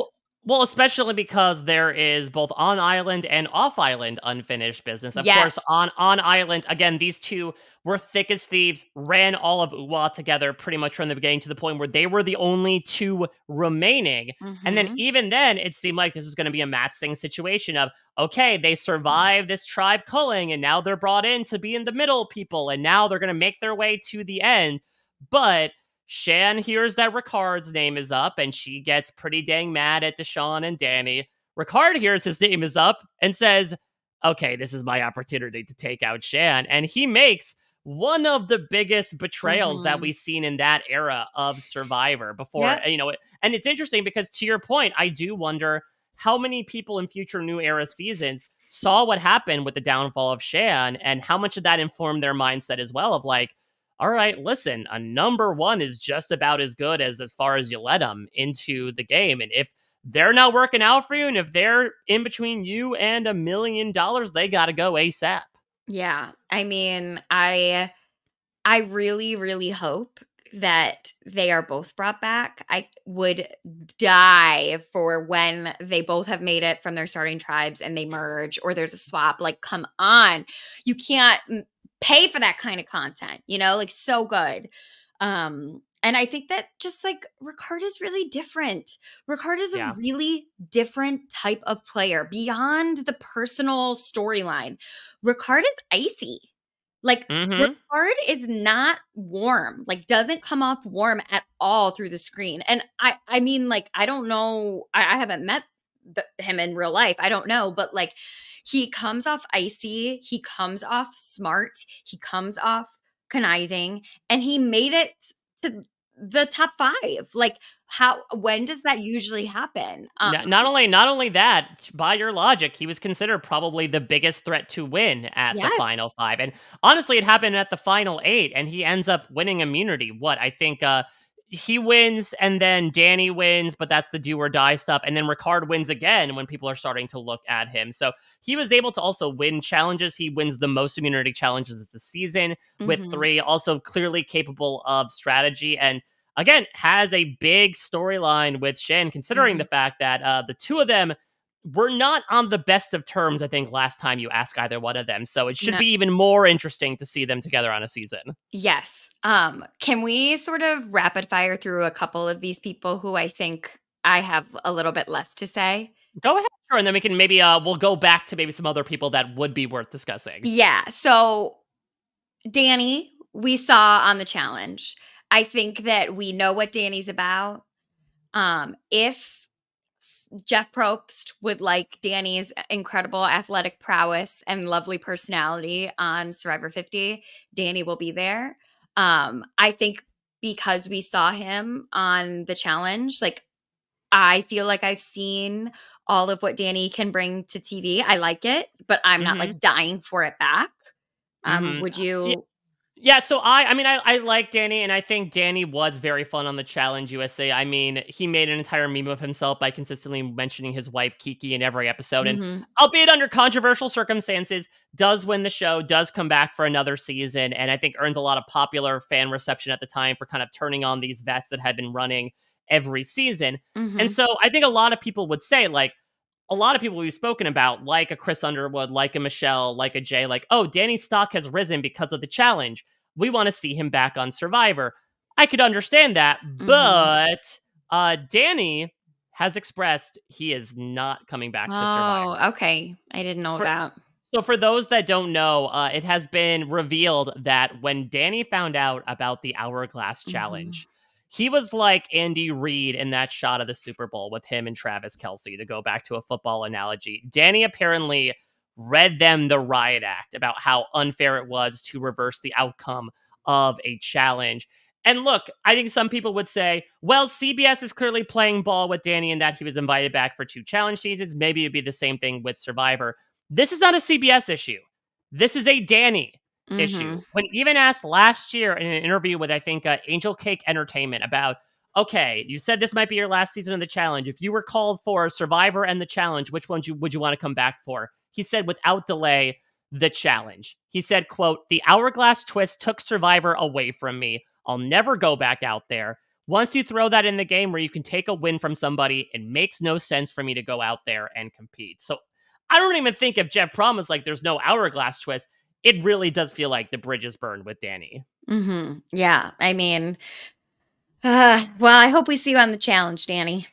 Well, especially because there is both on island and off island unfinished business. Of course, Yes. on island, again, these two were thick as thieves, ran all of Uwa together pretty much from the beginning to the point where they were the only two remaining. And then Mhm. even then, it seemed like this was going to be a Matt Singh situation of, okay, they survived this tribe culling, and now they're brought in to be in the middle people, and now they're going to make their way to the end. But Shan hears that Ricard's name is up, and she gets pretty dang mad at Deshaun and Danny. Ricard hears his name is up and says, okay, this is my opportunity to take out Shan. And he makes one of the biggest betrayals that Mhm. we've seen in that era of Survivor before, Yep. and it's interesting because, to your point, I do wonder how many people in future New Era seasons saw what happened with the downfall of Shan, and how much of that informed their mindset as well of like, all right, listen, a number one is just about as good as far as you let them into the game. And if they're not working out for you, and if they're in between you and $1 million, they got to go ASAP. Yeah. I mean, I really, really hope that they are both brought back. I would die for when they both have made it from their starting tribes and they merge or there's a swap. Like, come on. You can't pay for that kind of content, like so good. And I think that just like Ricard is really different. Ricard is a Yeah. really different type of player beyond the personal storyline. Ricard is icy. Like, Mm-hmm. Ricard is not warm, like doesn't come off warm at all through the screen. And I mean, like, I don't know, I haven't met him in real life. I don't know, but like he comes off icy, he comes off smart, he comes off conniving, and he made it to the top 5. Like, when does that usually happen? Not only that, by your logic, he was considered probably the biggest threat to win at the Yes. final 5, and honestly, it happened at the final 8, and he ends up winning immunity. What, I think, he wins, and then Danny wins, but that's the do or die stuff, and then Ricard wins again when people are starting to look at him. So he was able to also win challenges. He wins the most immunity challenges this season with Mhm. 3, also clearly capable of strategy, and again, has a big storyline with Shin, considering the Mhm. fact that the two of them were not on the best of terms, I think, last time you ask either one of them. So it should No. be even more interesting to see them together on a season. Yes. Can we sort of rapid fire through a couple of these people who I think I have a little bit less to say? Go ahead, sure, and then we can maybe we'll go back to maybe some other people that would be worth discussing. Yeah. So Danny, we saw on the challenge. I think that we know what Danny's about. If Jeff Probst would like Danny's incredible athletic prowess and lovely personality on Survivor 50, Danny will be there. I think because we saw him on the challenge, like, I feel like I've seen all of what Danny can bring to TV. I like it, but I'm not Mhm. like dying for it back. Mhm. Would Yeah, you? yeah, so I mean, I like Danny, and I think Danny was very fun on the Challenge USA. I mean, he made an entire meme of himself by consistently mentioning his wife Kiki in every episode, and Mhm. albeit under controversial circumstances, does win the show, does come back for another season, and I think earns a lot of popular fan reception at the time for kind of turning on these vets that had been running every season. And Mhm. so I think a lot of people would say, like, a lot of people we've spoken about, like a Chris Underwood, like a Michelle, like a Jay, like, oh, Danny's stock has risen because of the challenge. We want to see him back on Survivor. I could understand that, Mhm. but Danny has expressed he is not coming back to Survivor. Oh, okay. I didn't know For that. so for those that don't know, it has been revealed that when Danny found out about the Hourglass Mhm. Challenge, he was like Andy Reid in that shot of the Super Bowl with him and Travis Kelsey, to go back to a football analogy. Danny apparently read them the riot act about how unfair it was to reverse the outcome of a challenge. And look, I think some people would say, well, CBS is clearly playing ball with Danny in that he was invited back for 2 challenge seasons. Maybe it'd be the same thing with Survivor. This is not a CBS issue. This is a Danny issue. Mhm. When even asked last year in an interview with, I think, Angel Cake Entertainment about, okay, you said this might be your last season of the challenge. If you were called for Survivor and the challenge, which one would you want to come back for? He said without delay, the challenge. He said, quote, the hourglass twist took Survivor away from me. I'll never go back out there. Once you throw that in the game where you can take a win from somebody, it makes no sense for me to go out there and compete. So I don't even think if Jeff promised like there's no hourglass twist, it really does feel like the bridge is burned with Danny. Mhm. Yeah. I mean, well, I hope we see you on the challenge, Danny.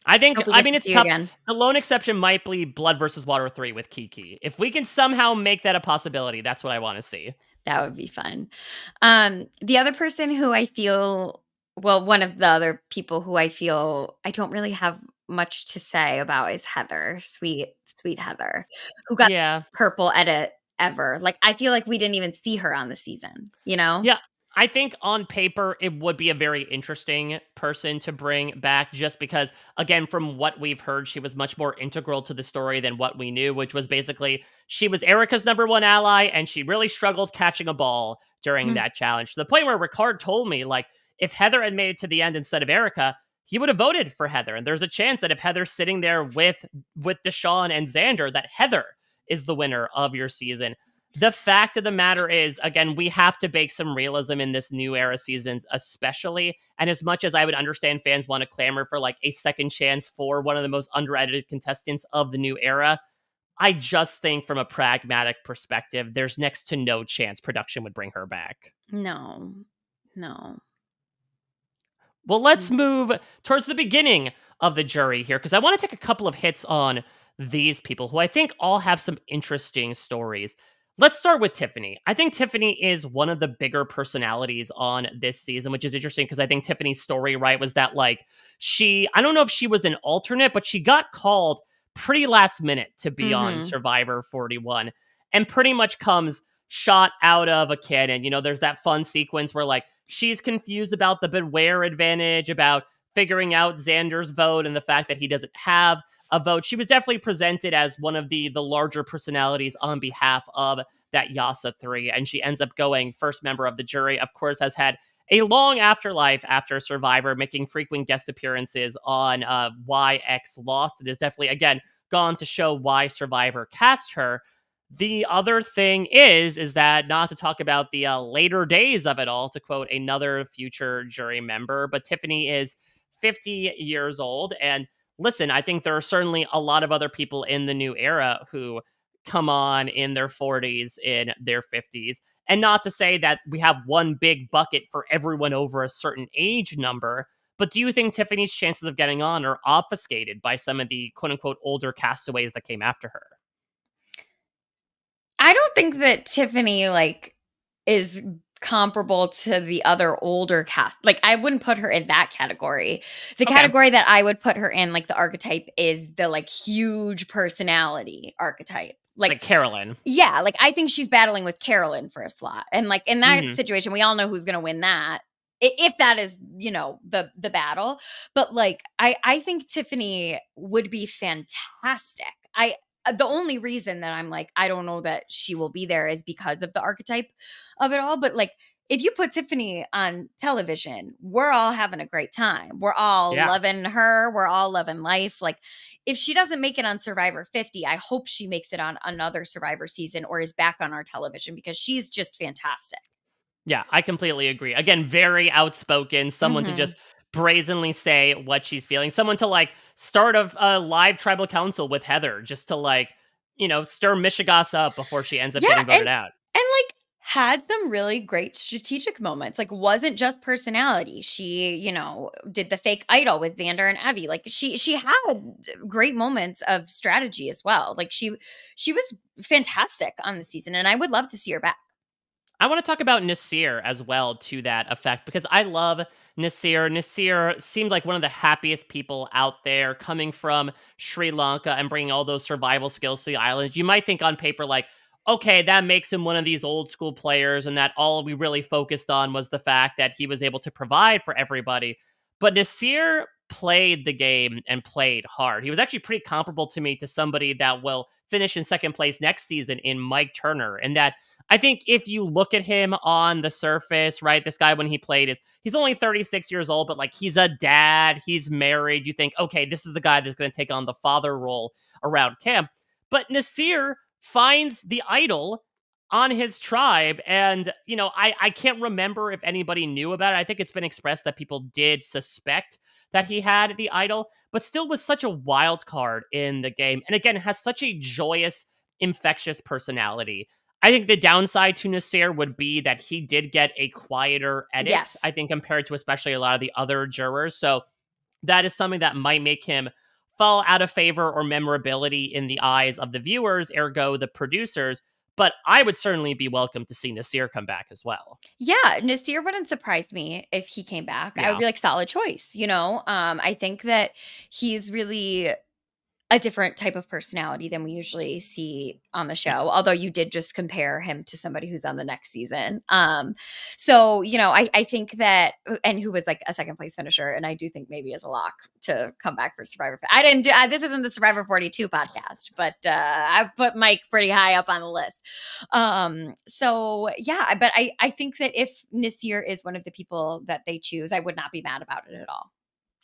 Hope we I get mean, to it's see you tough. again. The lone exception might be Blood versus Water 3 with Kiki. If we can somehow make that a possibility, that's what I want to see. That would be fun. The other person who I feel, well, one of the other people who I feel I don't really have much to say about is Heather, sweet Heather, who got Yeah. purple edit ever. Like, I feel like we didn't even see her on the season, you know? Yeah, I think on paper it would be a very interesting person to bring back, just because, again, from what we've heard, she was much more integral to the story than what we knew, which was basically she was Erica's number one ally and she really struggled catching a ball during Mm. that challenge, to the point where Ricard told me, like, if Heather had made it to the end instead of Erica, he would have voted for Heather. And there's a chance that if Heather's sitting there with Deshaun and Xander, that Heather is the winner of your season. The fact of the matter is, again, we have to bake some realism in this new era seasons, especially. And as much as I would understand fans want to clamor for like a second chance for one of the most under-edited contestants of the new era, I just think from a pragmatic perspective, there's next to no chance production would bring her back. No, no. Well, let's Mm. move towards the beginning of the jury here, because I want to take a couple of hits on these people who I think all have some interesting stories. Let's start with Tiffany. I think Tiffany is one of the bigger personalities on this season, which is interesting because I think Tiffany's story, right, was that like I don't know if she was an alternate, but she got called pretty last minute to be on Mhm. Survivor 41 and pretty much comes shot out of a cannon. You know, there's that fun sequence where like she's confused about the Beware advantage, about figuring out Xander's vote and the fact that he doesn't have a vote. She was definitely presented as one of the larger personalities on behalf of that Yasa 3, and she ends up going first member of the jury. Of course, has had a long afterlife after Survivor, making frequent guest appearances on Why X Lost. It is definitely, again, gone to show why Survivor cast her. The other thing is that, not to talk about the later days of it all, to quote another future jury member, but Tiffany is 50 years old. And listen, I think there are certainly a lot of other people in the new era who come on in their 40s, in their 50s. And not to say that we have one big bucket for everyone over a certain age number, but do you think Tiffany's chances of getting on are obfuscated by some of the quote unquote older castaways that came after her? I don't think that Tiffany like is comparable to the other older cast. Like I wouldn't put her in that category. The Okay. category that I would put her in, like the archetype, is the like huge personality archetype. Like Like Carolyn. yeah, like I think she's battling with Carolyn for a slot. And like in that Hmm. situation, we all know who's gonna win that. If that is, the battle. But like I think Tiffany would be fantastic. I The only reason that I'm like, I don't know that she will be there is because of the archetype of it all. But like if you put Tiffany on television, we're all having a great time. We're all Yeah. loving her. We're all loving life. Like if she doesn't make it on Survivor 50, I hope she makes it on another Survivor season or is back on our television because she's just fantastic. Yeah, I completely agree. Again, very outspoken, someone to Mhm. just brazenly say what she's feeling, someone to like start a live tribal council with Heather just to like, stir Michigas up before she ends up Yeah, getting and voted out. like had some really great strategic moments. Like wasn't just personality. She, did the fake idol with Xander and Evie. Like she had great moments of strategy as well. Like she was fantastic on the season and I would love to see her back. I want to talk about Nasir as well to that effect because I love Nasir. Nasir seemed like one of the happiest people out there coming from Sri Lanka and bringing all those survival skills to the island. You might think on paper, like, okay, that makes him one of these old school players, and that all we really focused on was the fact that he was able to provide for everybody. But Nasir played the game and played hard. He was actually pretty comparable to me to somebody that will finish in second place next season in Mike Turner, and that I think if you look at him on the surface, right, this guy when he played he's only 36 years old, but like he's a dad, he's married. You think, okay, this is the guy that's going to take on the father role around camp. But Nasir finds the idol on his tribe. And, I can't remember if anybody knew about it. I think it's been expressed that people did suspect that he had the idol, but still was such a wild card in the game. And again, has such a joyous, infectious personality. I think the downside to Nasir would be that he did get a quieter edit, Yes. I think, compared to especially a lot of the other jurors. So that is something that might make him fall out of favor or memorability in the eyes of the viewers, ergo the producers. But I would certainly be welcome to see Nasir come back as well. Yeah, Nasir wouldn't surprise me if he came back. I would Yeah. be like, solid choice, I think that he's really a different type of personality than we usually see on the Yeah. show, although you did just compare him to somebody who's on the next season. So, I think that and who was like a second place finisher, and I do think maybe is a lock to come back for Survivor. I didn't do this isn't the Survivor 42 podcast, but I put Mike pretty high up on the list. So yeah, but I think that if Nasir is one of the people that they choose, I would not be mad about it at all.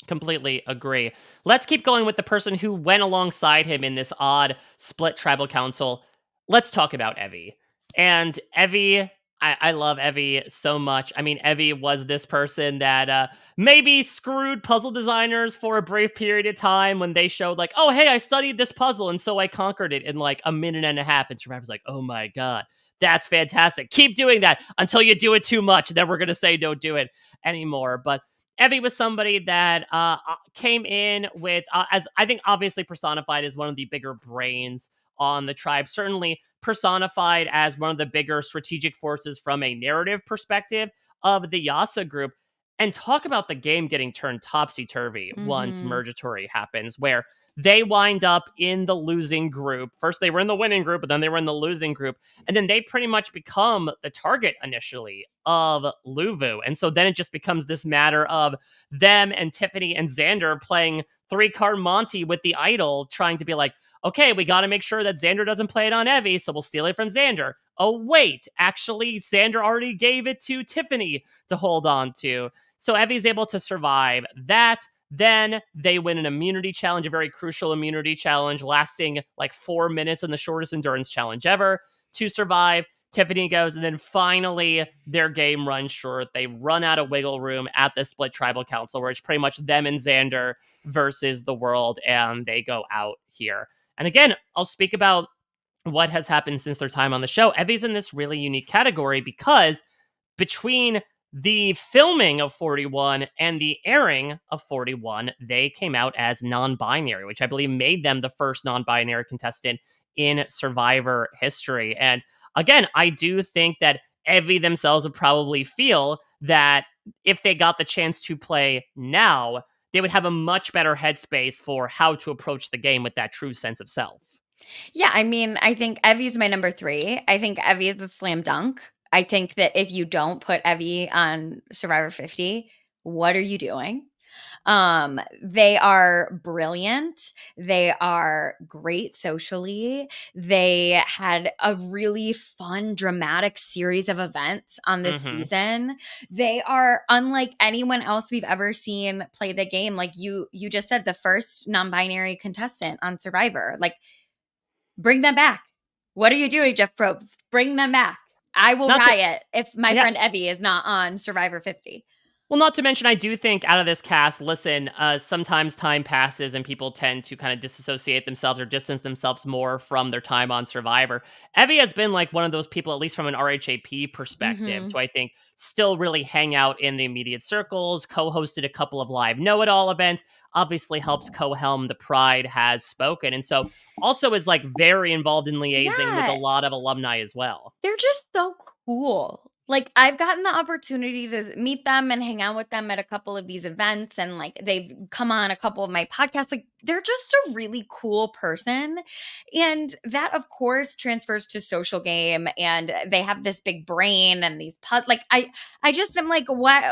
Completely agree. Let's keep going with the person who went alongside him in this odd split tribal council. Let's talk about Evie. And Evie, I love Evie so much. I mean, Evie was this person that maybe screwed puzzle designers for a brief period of time when they showed, like, oh, hey, I studied this puzzle and so I conquered it in like a minute and a half. And Survivor's like, oh my God, that's fantastic. Keep doing that until you do it too much. Then we're going to say don't do it anymore. But Evie was somebody that came in with, as I think obviously personified as one of the bigger brains on the tribe, certainly personified as one of the bigger strategic forces from a narrative perspective of the Yasa group. And talk about the game getting turned topsy-turvy once Mm-hmm. Mergatory happens, where they wind up in the losing group. First, they were in the winning group, but then they were in the losing group. And then they pretty much become the target initially of Luvu. And so then it just becomes this matter of them and Tiffany and Xander playing three-card Monty with the idol, trying to be like, okay, we got to make sure that Xander doesn't play it on Evie, so we'll steal it from Xander. Oh, wait, actually, Xander already gave it to Tiffany to hold on to. So Evie's able to survive that. Then they win an immunity challenge, a very crucial immunity challenge, lasting like 4 minutes in the shortest endurance challenge ever to survive. Tiffany goes, and then finally their game runs short. They run out of wiggle room at the split tribal council, where it's pretty much them and Xander versus the world, and they go out here. And again, I'll speak about what has happened since their time on the show. Evie's in this really unique category because between the filming of 41 and the airing of 41, they came out as non-binary, which I believe made them the first non-binary contestant in Survivor history. And again, I do think that Evie themselves would probably feel that if they got the chance to play now, they would have a much better headspace for how to approach the game with that true sense of self. Yeah, I mean, I think Evie's my number 3. I think Evie is a slam dunk. I think that if you don't put Evie on Survivor 50, what are you doing? They are brilliant. They are great socially. They had a really fun, dramatic series of events on this season. They are unlike anyone else we've ever seen play the game. Like you just said, the first non-binary contestant on Survivor. Like, bring them back. What are you doing, Jeff Probst? Bring them back. I will riot if my friend Evie is not on Survivor 50. Well, not to mention, I do think out of this cast, listen, sometimes time passes and people tend to kind of disassociate themselves or distance themselves more from their time on Survivor. Evie has been like one of those people, at least from an RHAP perspective, to I think still really hang out in the immediate circles, co-hosted a couple of live know-it-all events, obviously helps co-helm the Pride Has Spoken. And so also is like very involved in liaising with a lot of alumni as well. They're just so cool. Like, I've gotten the opportunity to meet them and hang out with them at a couple of these events, and like they've come on a couple of my podcasts. Like, they're just a really cool person. And that, of course, transfers to social game, and they have this big brain and these like I just am like, what?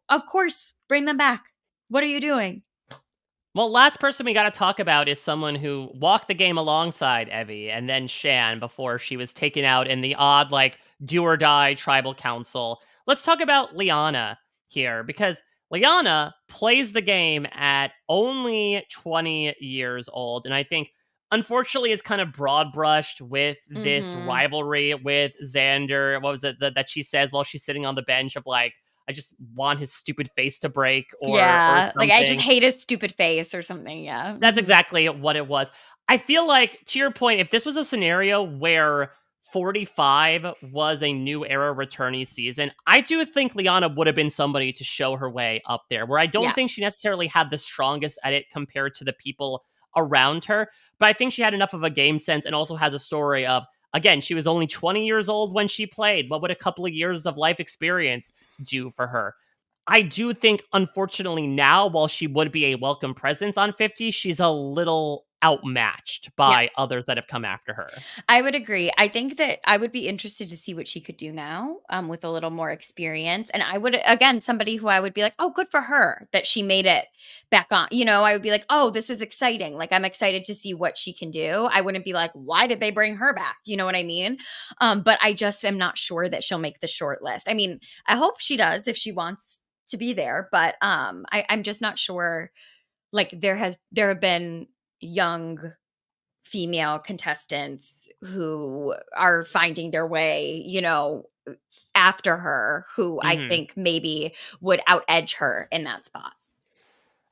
Of course, bring them back. What are you doing? Well, last person we got to talk about is someone who walked the game alongside Evie and then Shan before she was taken out in the odd, like, do or die tribal council. Let's talk about Liana here, because Liana plays the game at only 20 years old. And I think, unfortunately, is kind of broad brushed with this rivalry with Xander. What was it that she says while she's sitting on the bench of like, I just want his stupid face to break or like I just hate his stupid face or something. Yeah. That's exactly what it was. I feel like, to your point, if this was a scenario where 45 was a new era returnee season, I do think Liana would have been somebody to show her way up there, where I don't think she necessarily had the strongest edit compared to the people around her, but I think she had enough of a game sense and also has a story of, again, she was only 20 years old when she played. What would a couple of years of life experience do for her? I do think, unfortunately, now, while she would be a welcome presence on 50, she's a little outmatched by others that have come after her. I would agree. I think that I would be interested to see what she could do now with a little more experience. And I would, again, somebody who I would be like, oh, good for her that she made it back on. You know, I would be like, oh, this is exciting. Like, I'm excited to see what she can do. I wouldn't be like, why did they bring her back? You know what I mean? But I just am not sure that she'll make the short list. I mean, I hope she does if she wants to be there, but I'm just not sure. Like, there have been young female contestants who are finding their way, you know, after her, who I think maybe would out edge her in that spot.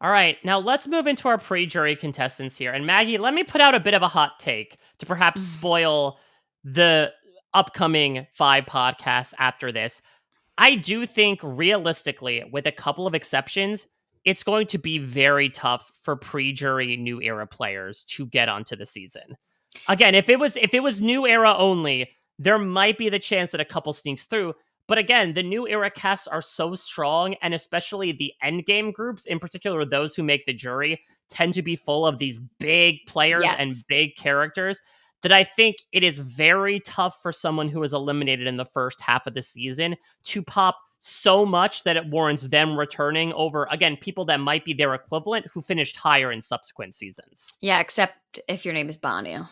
All right, now let's move into our pre-jury contestants here. And Maggie, let me put out a bit of a hot take to perhaps spoil the upcoming 5 podcasts after this. I do think, realistically, with a couple of exceptions, it's going to be very tough for pre-jury new era players to get onto the season. Again, if it was new era only, there might be the chance that a couple sneaks through. But again, the new era casts are so strong, and especially the endgame groups, in particular those who make the jury, tend to be full of these big players Yes. and big characters that I think it is very tough for someone who was eliminated in the first half of the season to pop so much that it warrants them returning over, again, people that might be their equivalent who finished higher in subsequent seasons. Yeah, except if your name is Banu.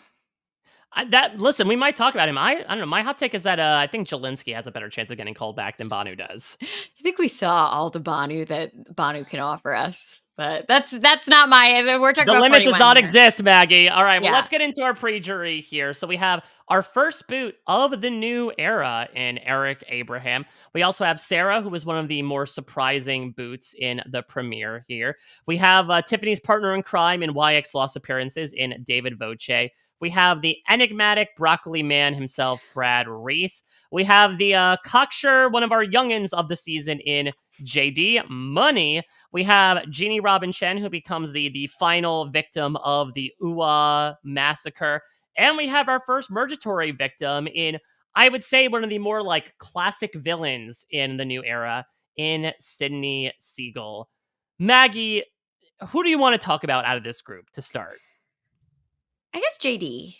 Listen, we might talk about him. I don't know. My hot take is that I think Jelinski has a better chance of getting called back than Banu does. I think we saw all the Banu that Banu can offer us. But that's not my. We're talking The about limit does not here. exist, Maggie. All right, well, Yeah. let's get into our pre-jury here. So we have our first boot of the new era in Eric Abraham. We also have Sarah, who was one of the more surprising boots in the premiere here. We have Tiffany's partner in crime in YX Lost Appearances in David Voce. We have the enigmatic broccoli man himself, Brad Reese. We have the cocksure, one of our youngins of the season in JD Money. We have Jeannie Robin Chen, who becomes the final victim of the Uwa massacre. And we have our first Murgatory victim in, I would say, one of the more like classic villains in the new era, in Sydney Siegel. Maggie, who do you want to talk about out of this group to start? I guess JD.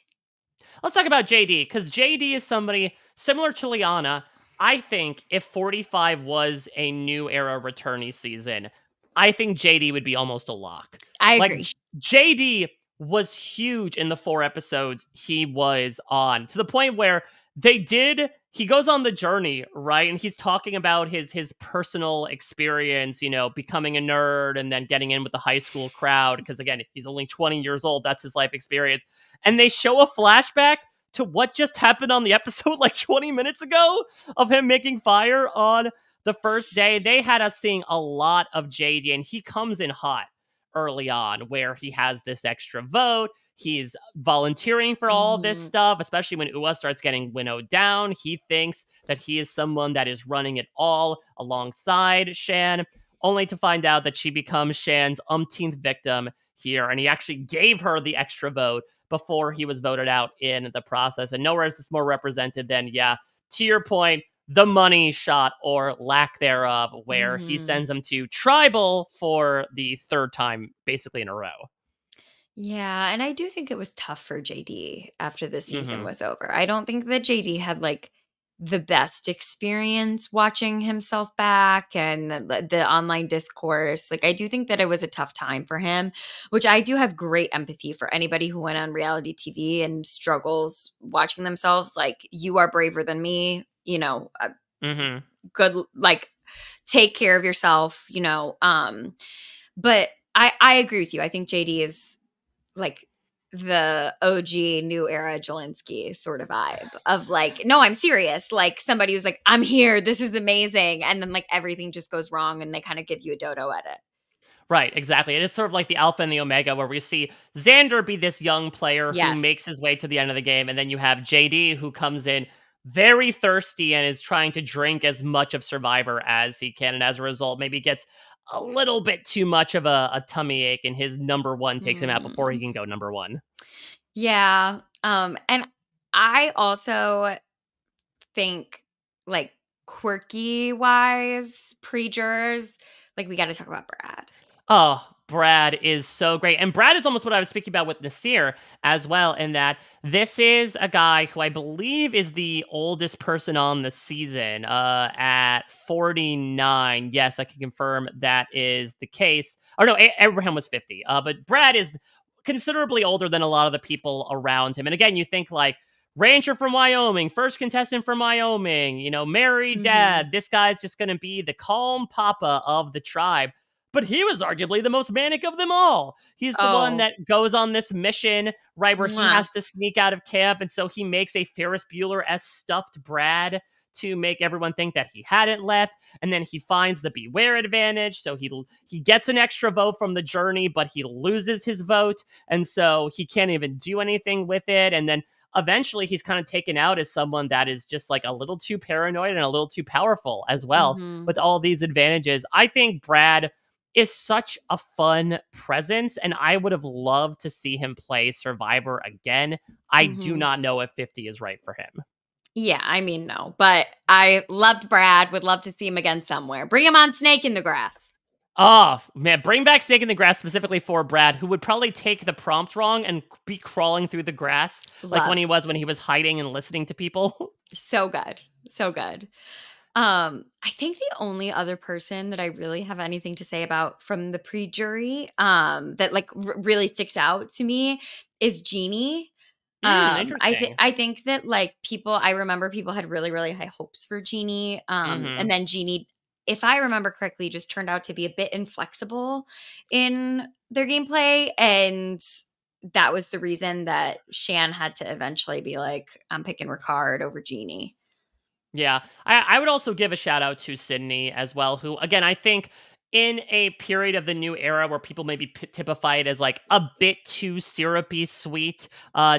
Let's talk about JD, because JD is somebody similar to Liana. I think if 45 was a new era returnee season, I think JD would be almost a lock. I Like, agree. JD was huge in the 4 episodes he was on, to the point where he goes on the journey, right? And he's talking about his personal experience, becoming a nerd and then getting in with the high school crowd. Because again, he's only 20 years old. That's his life experience. And they show a flashback to what just happened on the episode like 20 minutes ago of him making fire on the first day. They had us seeing a lot of JD, and he comes in hot early on where he has this extra vote. He's volunteering for all this stuff, especially when Uwa starts getting winnowed down. He thinks that he is someone that is running it all alongside Shan, only to find out that she becomes Shan's umpteenth victim here. And he actually gave her the extra vote before he was voted out in the process. And nowhere is this more represented than, to your point, the money shot or lack thereof, where he sends them to tribal for the third time basically in a row. Yeah, and I do think it was tough for JD after the season was over. I don't think that JD had like the best experience watching himself back and the online discourse. Like, I do think that it was a tough time for him, which I do have great empathy for anybody who went on reality TV and struggles watching themselves. Like, you are braver than me, good, like, take care of yourself, but I agree with you. I think JD is like the OG new era Jelinski sort of vibe of like, no, I'm serious. Like, somebody who's like, I'm here. This is amazing. And then like everything just goes wrong and they kind of give you a dodo edit. Right, exactly. It is sort of like the alpha and the omega, where we see Xander be this young player who makes his way to the end of the game. And then you have JD, who comes in very thirsty and is trying to drink as much of Survivor as he can. And as a result, maybe gets a little bit too much of a tummy ache, and his number one takes him out before he can go number one. Yeah. And I also think, like, quirky wise pre-jurors, like, we got to talk about Brad. Oh, Brad is so great. And Brad is almost what I was speaking about with Nasir as well, in that this is a guy who I believe is the oldest person on the season at 49. Yes, I can confirm that is the case. Oh, no, Abraham was 50. But Brad is considerably older than a lot of the people around him. And again, you think like, rancher from Wyoming, first contestant from Wyoming, married dad. This guy's just going to be the calm papa of the tribe. But he was arguably the most manic of them all. He's the one that goes on this mission, right, where he has to sneak out of camp. And so he makes a Ferris Bueller-esque stuffed Brad to make everyone think that he hadn't left. And then he finds the beware advantage. So he gets an extra vote from the journey, but he loses his vote. And so he can't even do anything with it. And then eventually he's kind of taken out as someone that is just like a little too paranoid and a little too powerful as well with all these advantages. I think Brad is such a fun presence, and I would have loved to see him play Survivor again. I do not know if 50 is right for him. Yeah, I mean, no, but I loved Brad, would love to see him again somewhere. Bring him on Snake in the Grass. Oh, man, bring back Snake in the Grass specifically for Brad, who would probably take the prompt wrong and be crawling through the grass like Love. when he was hiding and listening to people. So good. So good. I think the only other person that I really have anything to say about from the pre-jury, that like really sticks out to me is Jeannie. Interesting. I think that like people, I remember people had really, really high hopes for Jeannie. And Mhm. then Jeannie, if I remember correctly, just turned out to be a bit inflexible in their gameplay. And that was the reason that Shan had to eventually be like, I'm picking Ricard over Jeannie. Yeah, I would also give a shout out to Sydney as well, who again I think in a period of the new era where people maybe typify it as like a bit too syrupy sweet,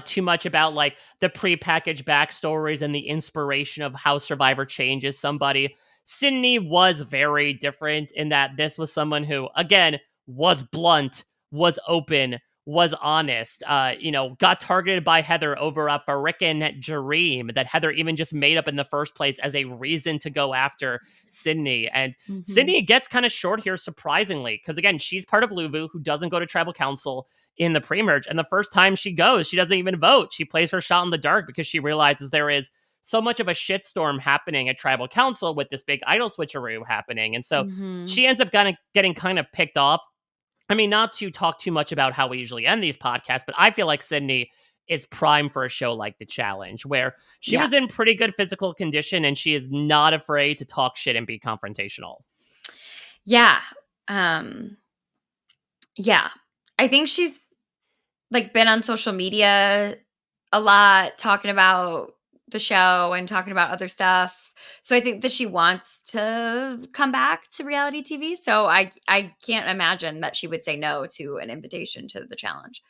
too much about like the prepackaged backstories and the inspiration of how Survivor changes somebody. Sydney was very different in that this was someone who, again, was blunt, was open, was honest, got targeted by Heather over a frickin' dream that Heather even just made up in the first place as a reason to go after Sydney. And Mhm. Sydney gets kind of short here, surprisingly, because again, she's part of Luvu, who doesn't go to tribal council in the pre-merge. And the first time she goes, she doesn't even vote. She plays her shot in the dark because she realizes there is so much of a shitstorm happening at tribal council with this big idol switcheroo happening. And so Mhm. she ends up kind of getting kind of picked off. I mean, not to talk too much about how we usually end these podcasts, but I feel like Sydney is prime for a show like The Challenge, where she Yeah. was in pretty good physical condition and she is not afraid to talk shit and be confrontational. Yeah. Um, yeah. I think she's like been on social media a lot talking about the show and talking about other stuff. So I think that she wants to come back to reality TV. So I can't imagine that she would say no to an invitation to the challenge.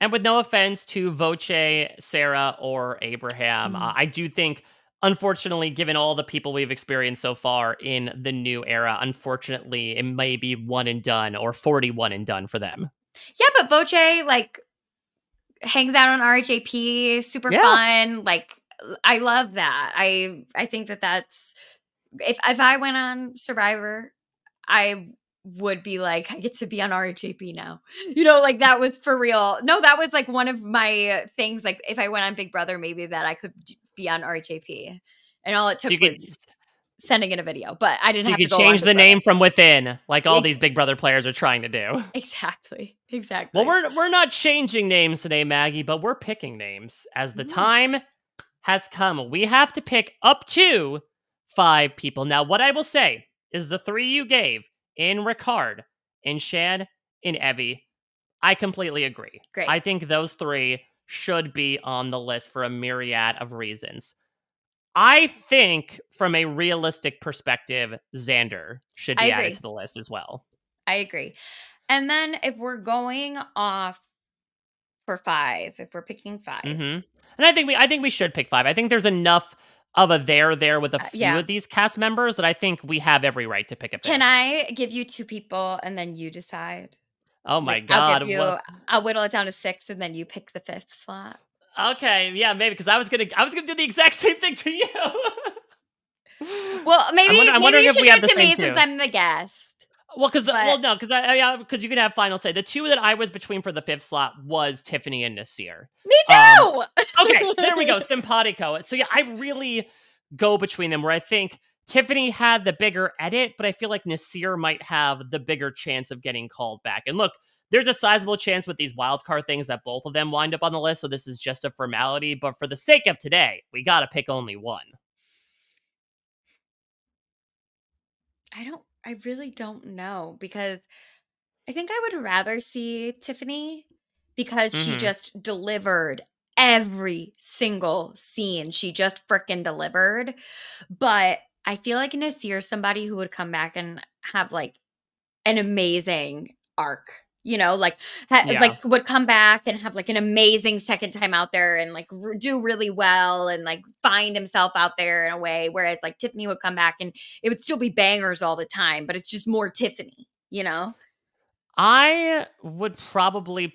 And with no offense to Voce, Sarah, or Abraham, Mm. I do think, unfortunately, given all the people we've experienced so far in the new era, unfortunately, it may be one and done or 41 and done for them. Yeah, but Voce like hangs out on RHAP, super Yeah. fun. Like I love that. I think that that's if I went on Survivor, I would be like, I get to be on RHAP now. You know, like that was for real. No, that was like one of my things. Like if I went on Big Brother, maybe that I could be on RHAP. And all it So you took could was sending in a video, but I didn't So you have to could go on change Big the Brother. name from within, like all Ex- these Big Brother players are trying to do. exactly. Well, Exactly. we're not changing names today, Maggie, but we're picking names as the Mm. time has come. We have to pick up to 5 people. Now, what I will say is the 3 you gave in Ricard, in Shad, in Evie, I completely agree. Great. I think those 3 should be on the list for a myriad of reasons. I think from a realistic perspective, Xander should I be added agree. to the list as well. I agree. And then if we're going off for five, if we're picking five, And I think we should pick 5. I think there's enough of a there with a few yeah. of these cast members that I think we have every right to pick a Can 5th. I give you two people and then you decide? Oh my Like, I'll give god. you I'll whittle it down to 6 and then you pick the 5th slot. Okay, yeah, maybe because I was gonna do the exact same thing to you. Well, I'm maybe wondering you if should we do have it the to same me since too. I'm the guest. Well, But no, because yeah, because you can have final say. The 2 that I was between for the 5th slot was Tiffany and Nasir. me Um, too! Okay, there we go. Simpatico. So yeah, I really go between them where I think Tiffany had the bigger edit, but I feel like Nasir might have the bigger chance of getting called back. And look, there's a sizable chance with these wildcard things that both of them wind up on the list, so this is just a formality. But for the sake of today, we gotta pick only one. I really don't know because I think I would rather see Tiffany because she Mm-hmm. just delivered every single scene. She just freaking delivered. But I feel like Nasir is somebody who would come back and have like an amazing arc. You know, like Yeah. like would come back and have like an amazing second time out there and like do really well and like find himself out there in a way. Whereas like Tiffany would come back and it would still be bangers all the time, but it's just more Tiffany. You know? I would probably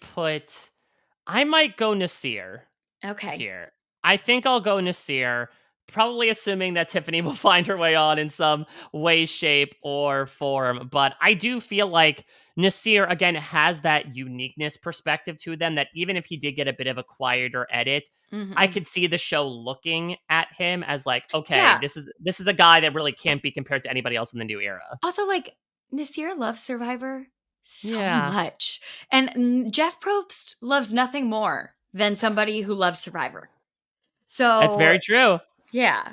I might go Nasir Okay. here. I think I'll go Nasir Probably assuming that Tiffany will find her way on in some way, shape, or form. But I do feel like Nasir, again, has that uniqueness perspective to them that even if he did get a bit of a quieter edit, I Mhm. could see the show looking at him as like, okay, Yeah. this is a guy that really can't be compared to anybody else in the new era. Also, like, Nasir loves Survivor so Yeah, much, and Jeff Probst loves nothing more than somebody who loves Survivor. that's So, very true. yeah.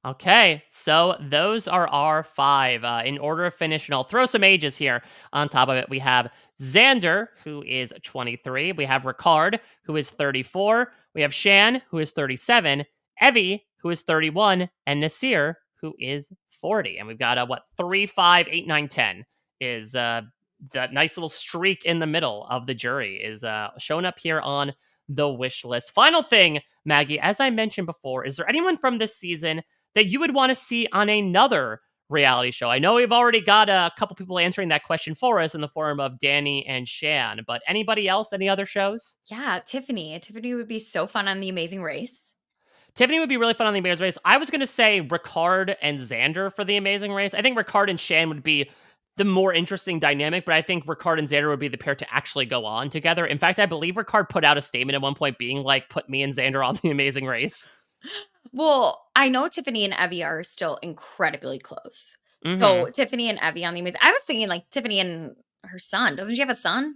Okay, so those are our five. In order of finish, and I'll throw some ages here on top of it. We have Xander, who is 23. We have Ricard, who is 34. We have Shan, who is 37. Evie, who is 31. And Nasir, who is 40. And we've got, 3, 5, 8, 9, 10 is that nice little streak in the middle of the jury is shown up here on the wish list. Final thing, Maggie, as I mentioned before, is there anyone from this season that you would want to see on another reality show? I know we've already got a couple people answering that question for us in the form of Danny and Shan, but anybody else, any other shows? Yeah, Tiffany. Tiffany would be so fun on The Amazing Race. Tiffany would be really fun on The Amazing Race. I was going to say Ricard and Xander for The Amazing Race. I think Ricard and Shan would be the more interesting dynamic, but I think Ricard and Xander would be the pair to actually go on together. In fact, I believe Ricard put out a statement at one point being like, put me and Xander on The Amazing Race. Well, I know Tiffany and Evie are still incredibly close. Hmm. So, Tiffany and Evie on The Amazing, I was thinking, like, Tiffany and her son. Doesn't she have a son?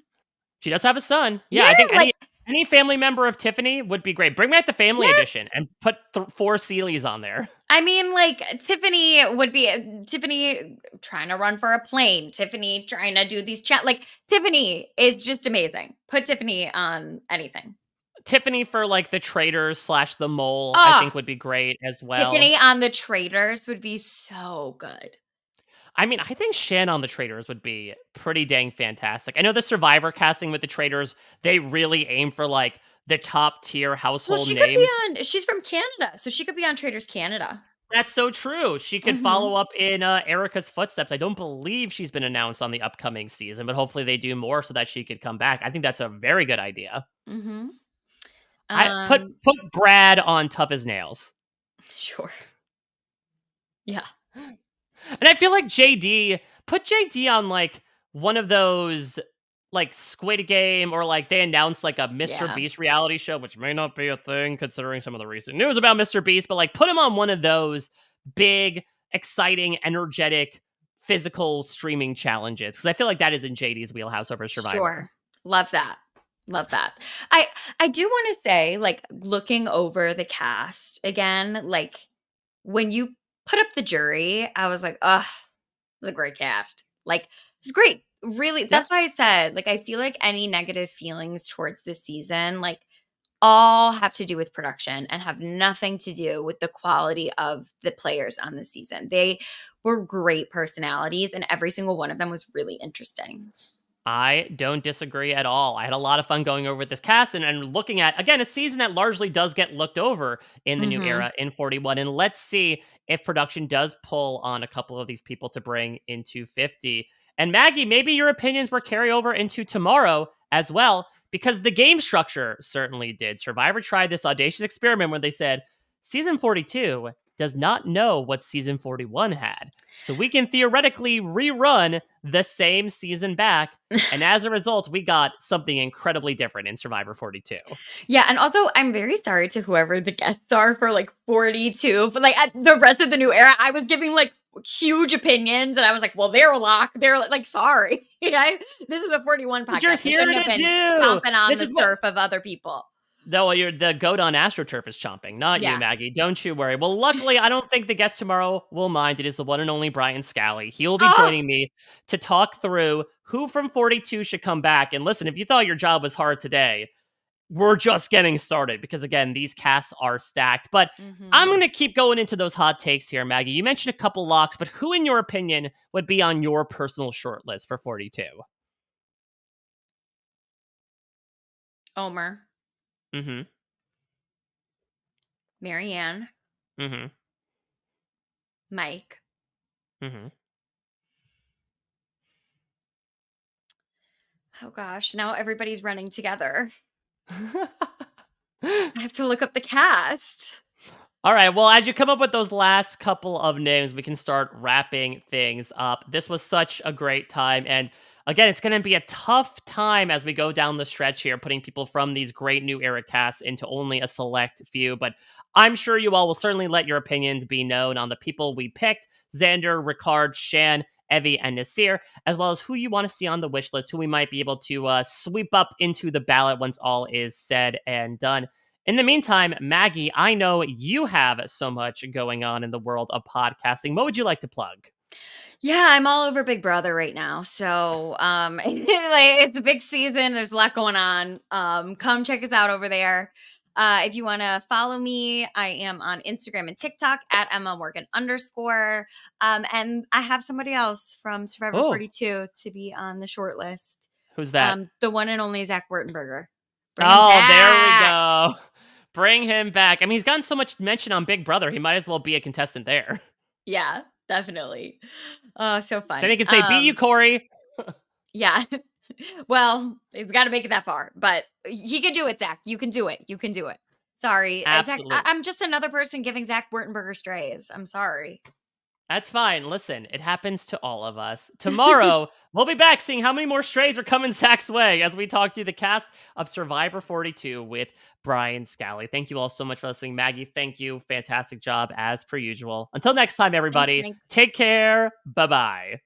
She does have a son. Yeah, Yeah, I think like, any family member of Tiffany would be great. Bring back the family yes. edition and put 4 Seelys on there. I mean, like, Tiffany would be Tiffany trying to run for a plane, Tiffany trying to do these chat. Like, Tiffany is just amazing. Put Tiffany on anything. Tiffany for like the traders slash the mole, I Ah, think would be great as well. Tiffany on the Traders would be so good. I mean, I think Shan on the traders would be pretty dang fantastic. I know the Survivor casting with the traders, they really aim for like the top tier Well, household she could be names. on she's from Canada, so she could be on Traders Canada. That's so true. She could Mhm. follow up in Erica's footsteps. I don't believe she's been announced on the upcoming season, but hopefully they do more so that she could come back. I think that's a very good idea. Mhm. I put Um, put Brad on Tough as Nails. sure. Yeah. And I feel like put JD on like one of those like Squid Game or like they announced like a Mr. Yeah. Beast reality show, which may not be a thing considering some of the recent news about Mr. Beast, but like put him on one of those big, exciting, energetic, physical streaming challenges. Because I feel like that is in JD's wheelhouse over Survivor. Sure. Love that. Love that. I do wanna say, like, looking over the cast again, like, when you put up the jury, I was like, "Ugh, it's a great cast." Like, it's great. Really, Yeah. that's why I said, like, I feel like any negative feelings towards this season, like, all have to do with production and have nothing to do with the quality of the players on the season. They were great personalities, and every single one of them was really interesting. I don't disagree at all. I had a lot of fun going over this cast and looking at, again, a season that largely does get looked over in the new Mhm. era in 41. And let's see if production does pull on a couple of these people to bring into 50. And Maggie, maybe your opinions will carry over into tomorrow as well, because the game structure certainly did. Survivor tried this audacious experiment where they said, season 42 does not know what season 41 had. So we can theoretically rerun the same season back, and as a result, we got something incredibly different in Survivor 42. Yeah, and also I'm very sorry to whoever the guests are for like 42, but like at the rest of the new era, I was giving like huge opinions and I was like, well, they're locked. They're like, sorry. This is a 41 What you're podcast. I here shouldn't have to been do! stomping on This the is what. turf of other people. No, you're the goat on AstroTurf is chomping, not you, Yeah. Maggie. Don't you worry. Well, luckily, I don't think the guest tomorrow will mind. It is the one and only Brian Scally. He will be Oh, joining me to talk through who from 42 should come back. And listen, if you thought your job was hard today, we're just getting started because again, these casts are stacked. But I'm hmm. going to keep going into those hot takes here, Maggie. You mentioned a couple locks, but who, in your opinion, would be on your personal short list for 42? Omer, Mm-hmm. Marianne, Mm-hmm. Mike. Mm-hmm. Oh gosh, now everybody's running together. I have to look up the cast. All right. Well, as you come up with those last couple of names, we can start wrapping things up. This was such a great time. And again, it's going to be a tough time as we go down the stretch here, putting people from these great new era casts into only a select few. But I'm sure you all will certainly let your opinions be known on the people we picked: Xander, Ricard, Shan, Evie, and Nasir, as well as who you want to see on the wish list, who we might be able to sweep up into the ballot once all is said and done. In the meantime, Maggie, I know you have so much going on in the world of podcasting. What would you like to plug? Yeah, I'm all over Big Brother right now. So, like, it's a big season. There's a lot going on. Come check us out over there. If you want to follow me, I am on Instagram and TikTok at Emma Morgan _. And I have somebody else from Survivor Oh, 42 to be on the short list. who's that? The one and only Zach Wurtenberger. Bring him Oh, there we back. go. Bring him back. I mean, he's gotten so much mention on Big Brother. He might as well be a contestant there. Yeah, definitely. Oh, so Then fun. he can say, "Be you, Corey." Yeah. Well, he's got to make it that far, but he can do it, Zach. You can do it. You can do it. Sorry, Zach. Absolutely. I'm just another person giving Zach Wurtenberger strays. I'm sorry. That's fine. Listen, it happens to all of us. Tomorrow, we'll be back seeing how many more strays are coming Zach's way as we talk to the cast of Survivor 42 with Brian Scally. Thank you all so much for listening. Maggie, thank you. Fantastic job as per usual. Until next time, Thanks, everybody, Nick. take care. Bye-bye.